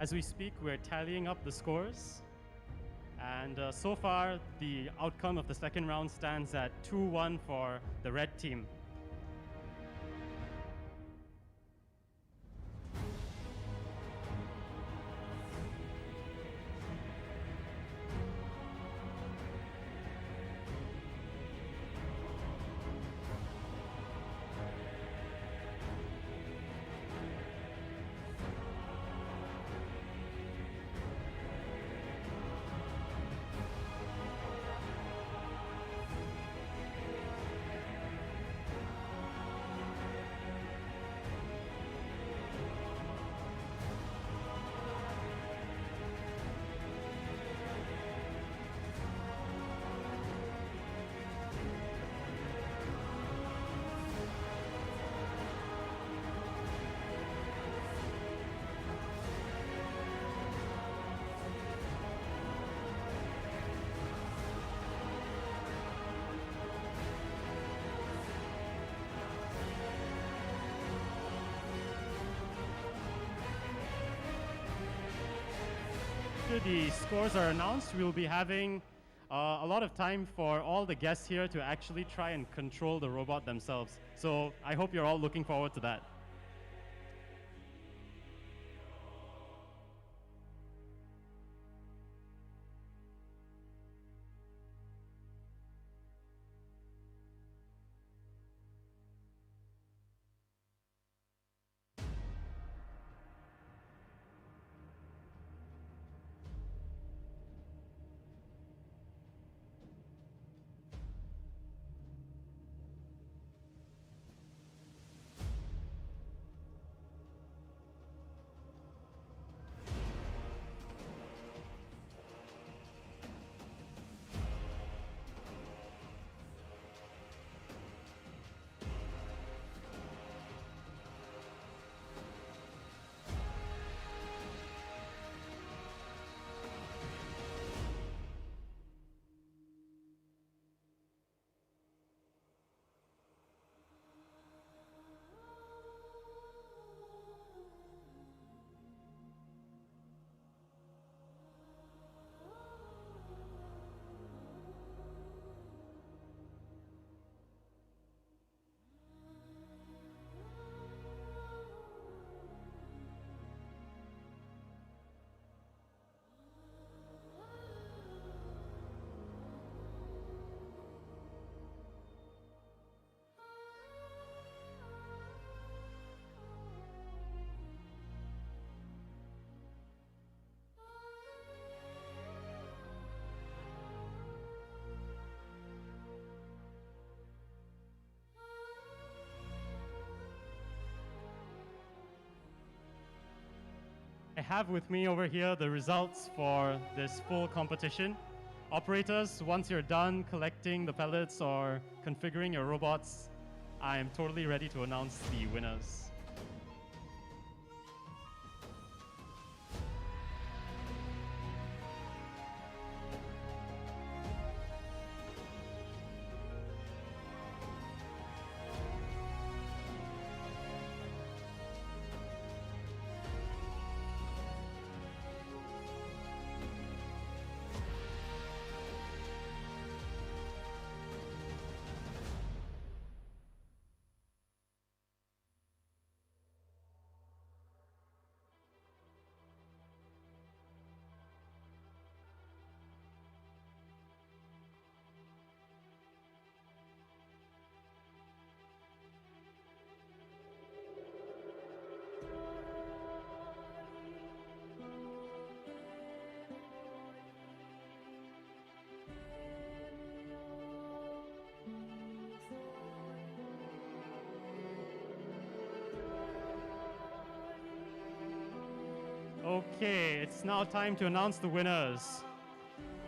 As we speak, we're tallying up the scores. And so far, the outcome of the second round stands at 2-1 for the red team. after the scores are announced, we'll be having a lot of time for all the guests here to actually try and control the robot themselves. So I hope you're all looking forward to that. I have with me over here the results for this full competition. Operators, once you're done collecting the pellets or configuring your robots, I am totally ready to announce the winners. Okay, it's now time to announce the winners.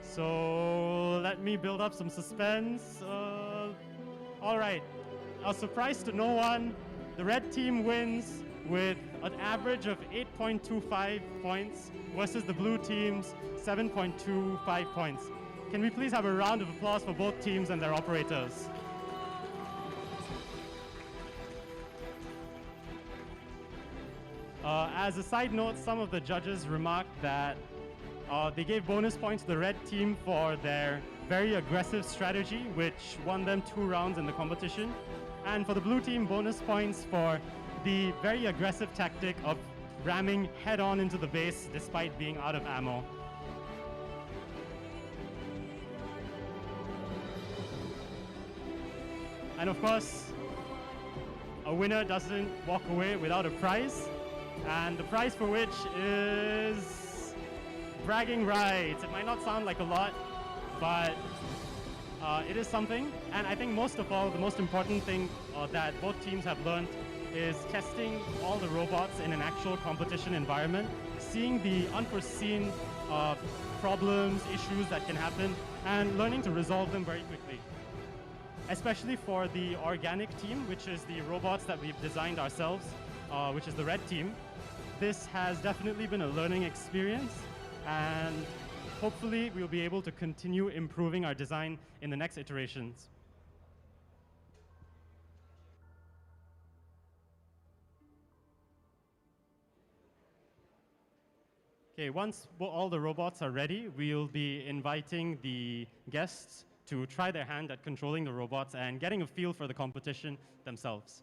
So let me build up some suspense. All right, a surprise to no one. The red team wins with an average of 8.25 points versus the blue team's 7.25 points. Can we please have a round of applause for both teams and their operators? As a side note, some of the judges remarked that they gave bonus points to the red team for their very aggressive strategy, which won them 2 rounds in the competition. And for the blue team, bonus points for the very aggressive tactic of ramming head-on into the base despite being out of ammo. And of course, a winner doesn't walk away without a prize. And the prize for which is bragging rights. It might not sound like a lot, but it is something. And I think most of all, the most important thing that both teams have learned is testing all the robots in an actual competition environment, seeing the unforeseen problems, issues that can happen, and learning to resolve them very quickly. Especially for the organic team, which is the robots that we've designed ourselves, which is the red team. This has definitely been a learning experience, and hopefully we'll be able to continue improving our design in the next iterations. Okay, once all the robots are ready, we'll be inviting the guests to try their hand at controlling the robots and getting a feel for the competition themselves.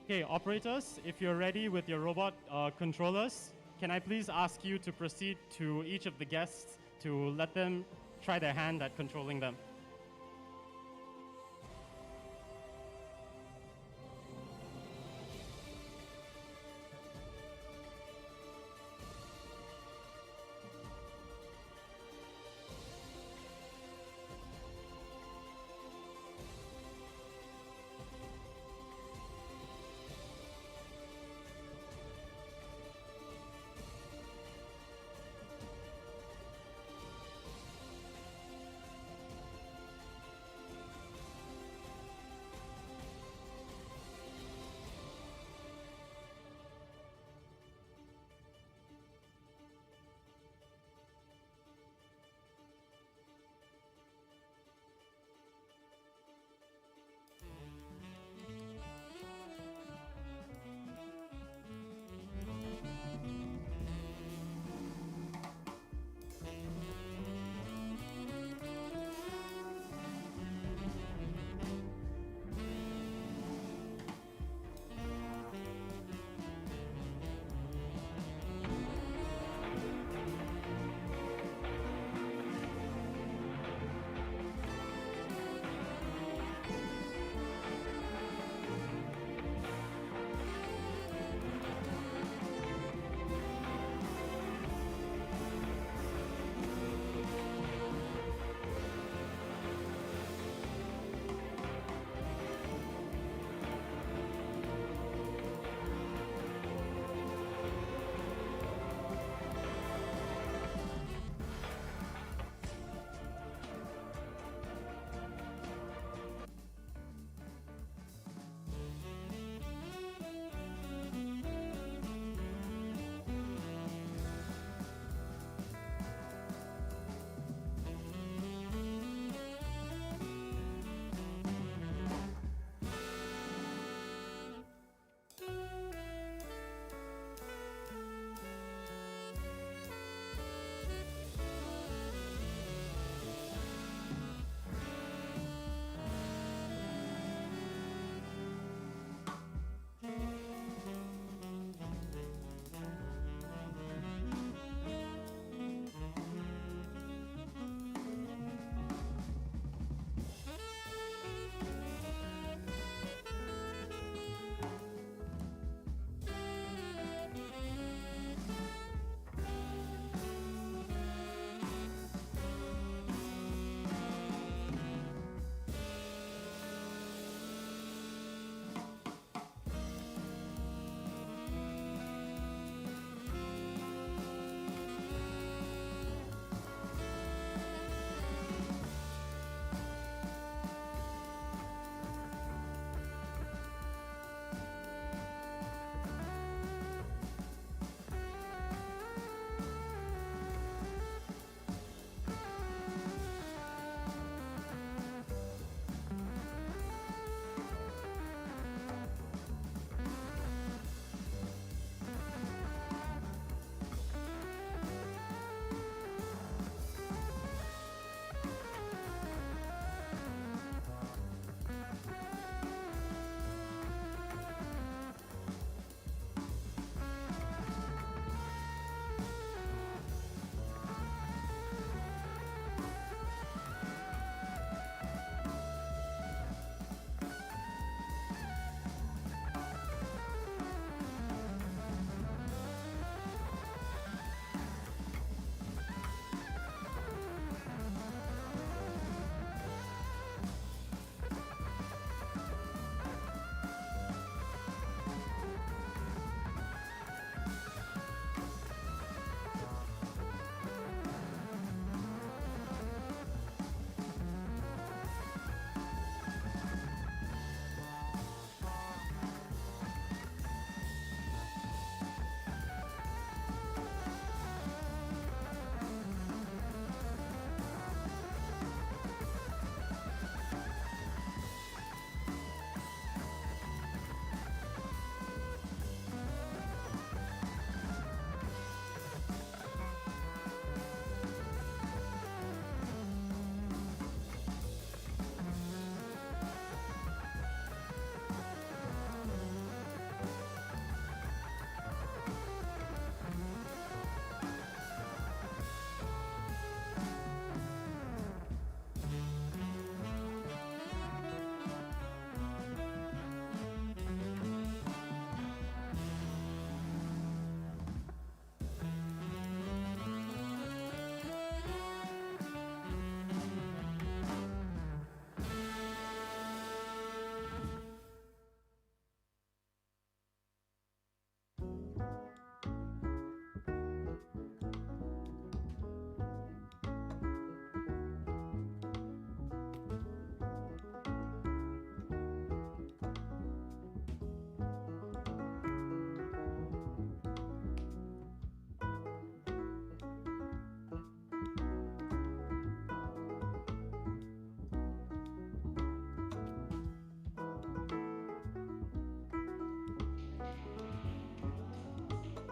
Okay, operators, if you're ready with your robot controllers, can I please ask you to proceed to each of the guests to let them try their hand at controlling them?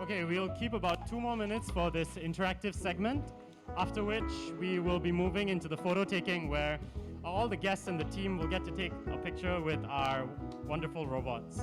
Okay, we'll keep about 2 more minutes for this interactive segment, after which we will be moving into the photo taking where all the guests and the team will get to take a picture with our wonderful robots.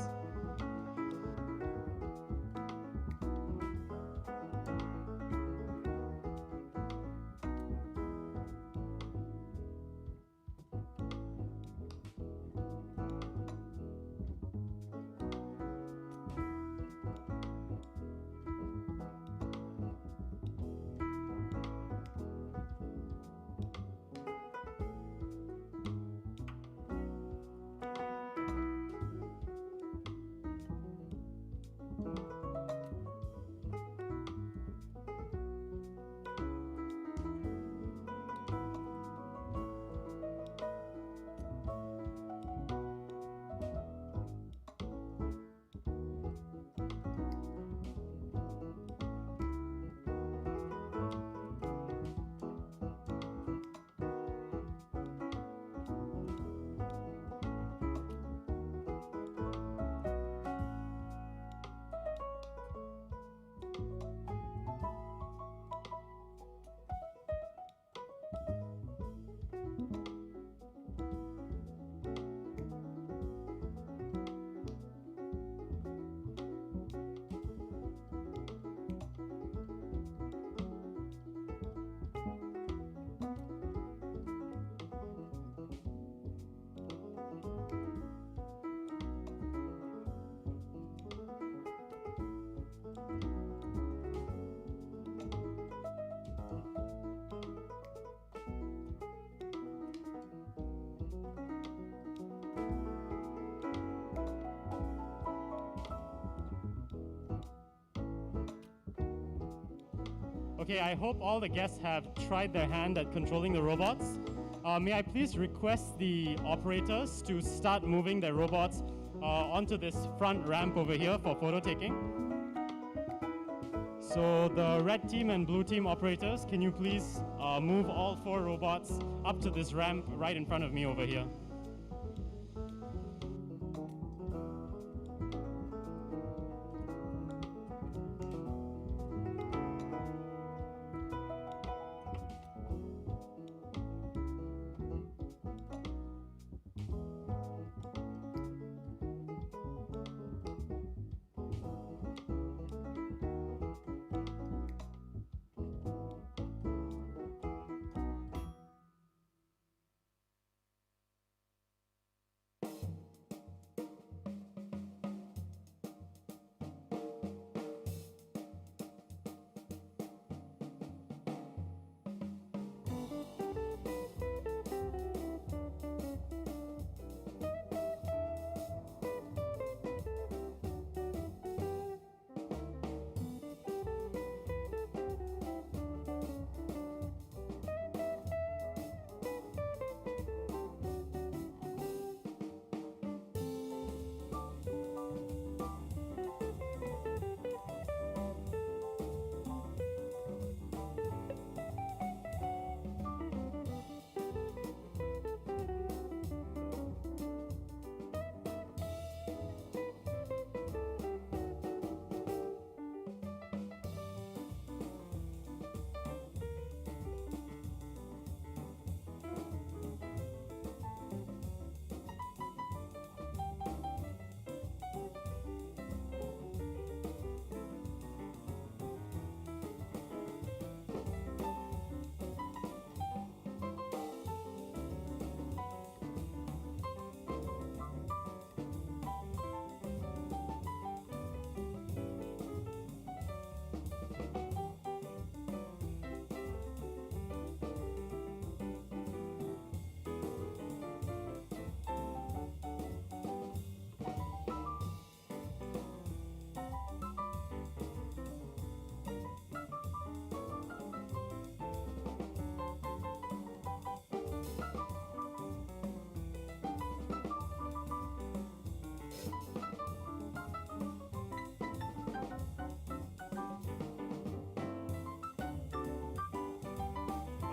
Okay, I hope all the guests have tried their hand at controlling the robots. May I please request the operators to start moving their robots onto this front ramp over here for photo taking. So the red team and blue team operators, can you please move all 4 robots up to this ramp right in front of me over here?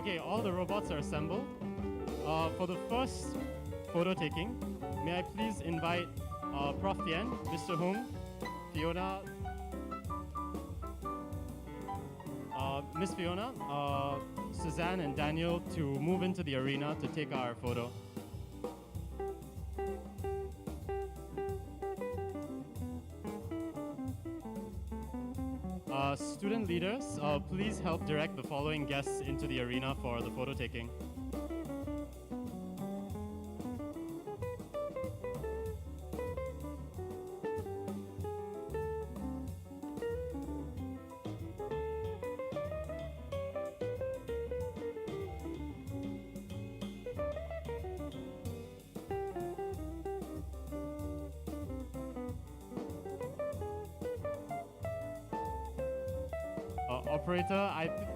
Okay, all the robots are assembled. For the first photo taking, may I please invite Prof. Tien, Mr. Hung, Fiona, Miss Fiona, Suzanne, and Daniel to move into the arena to take our photo. Student leaders, please help direct the following guests into the arena for the photo taking.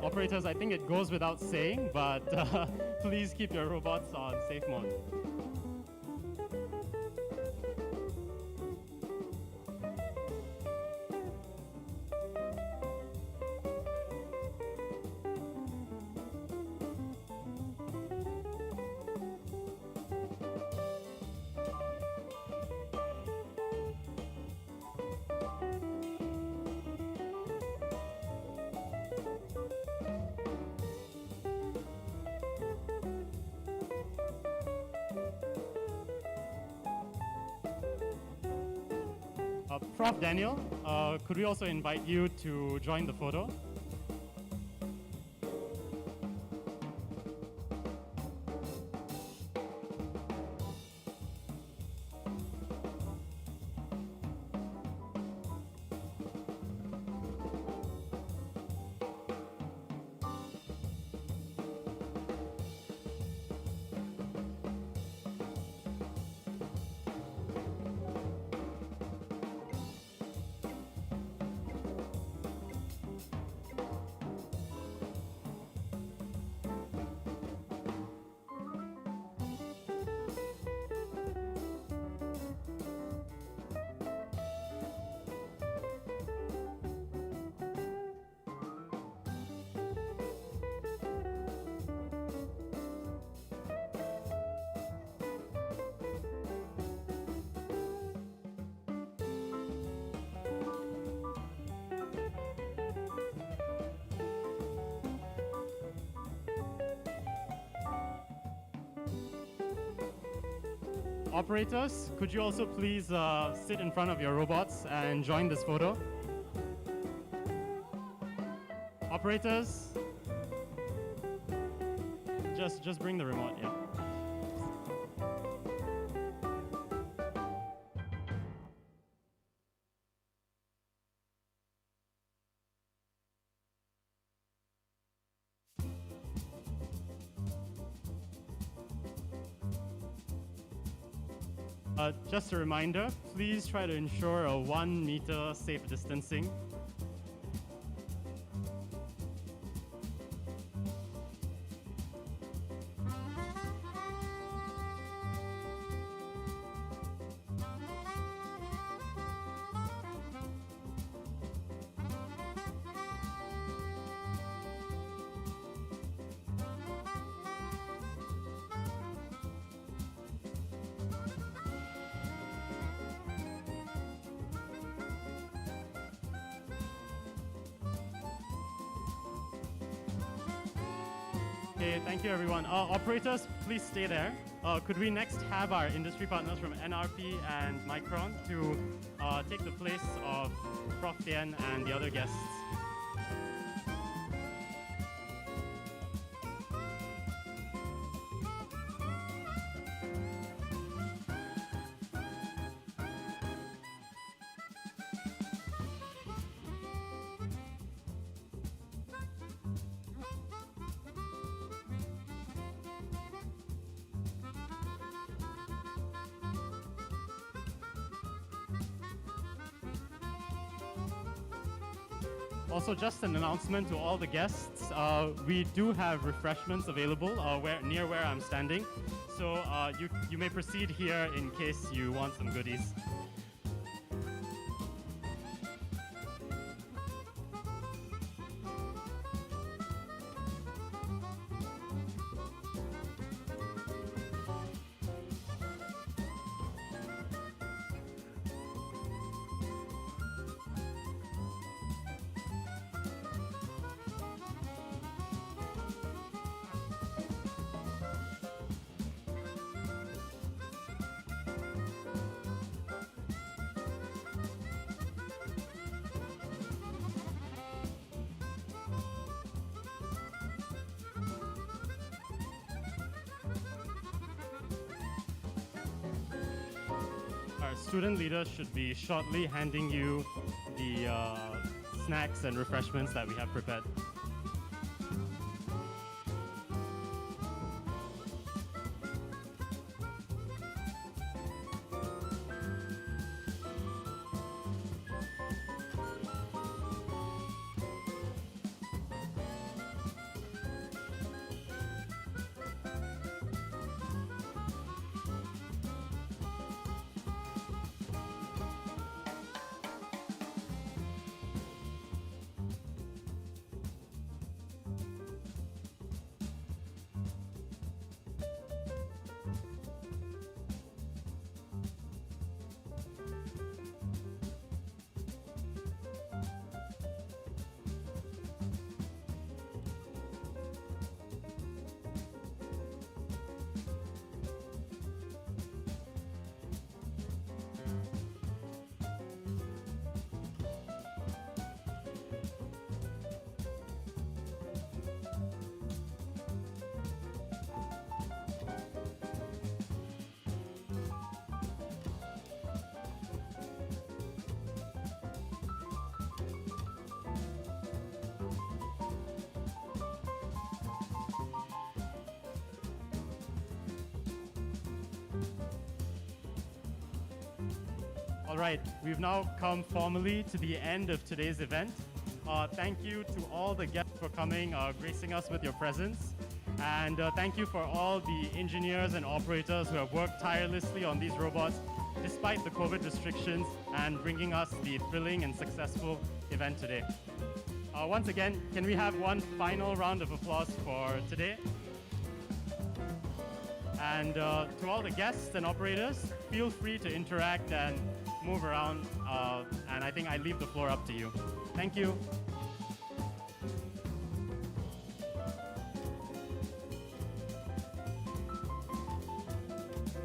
Operators, I think it goes without saying, but please keep your robots on safe mode. Prof. Daniel, could we also invite you to join the photo? Operators, could you also please sit in front of your robots and join this photo? Operators, just bring the remote, yeah. Just a reminder, please try to ensure a 1 meter safe distancing. Okay, thank you everyone. Operators, please stay there. Could we next have our industry partners from NRP and Micron to take the place of Prof. Tian and the other guests? Also, just an announcement to all the guests, we do have refreshments available near where I'm standing. So you may proceed here in case you want some goodies. student leaders should be shortly handing you the snacks and refreshments that we have prepared. All right, we've now come formally to the end of today's event. Thank you to all the guests for coming, gracing us with your presence. And thank you for all the engineers and operators who have worked tirelessly on these robots despite the COVID restrictions and bringing us the thrilling and successful event today. Once again, can we have one final round of applause for today? And to all the guests and operators, feel free to interact and move around. And I think I leave the floor up to you. Thank you.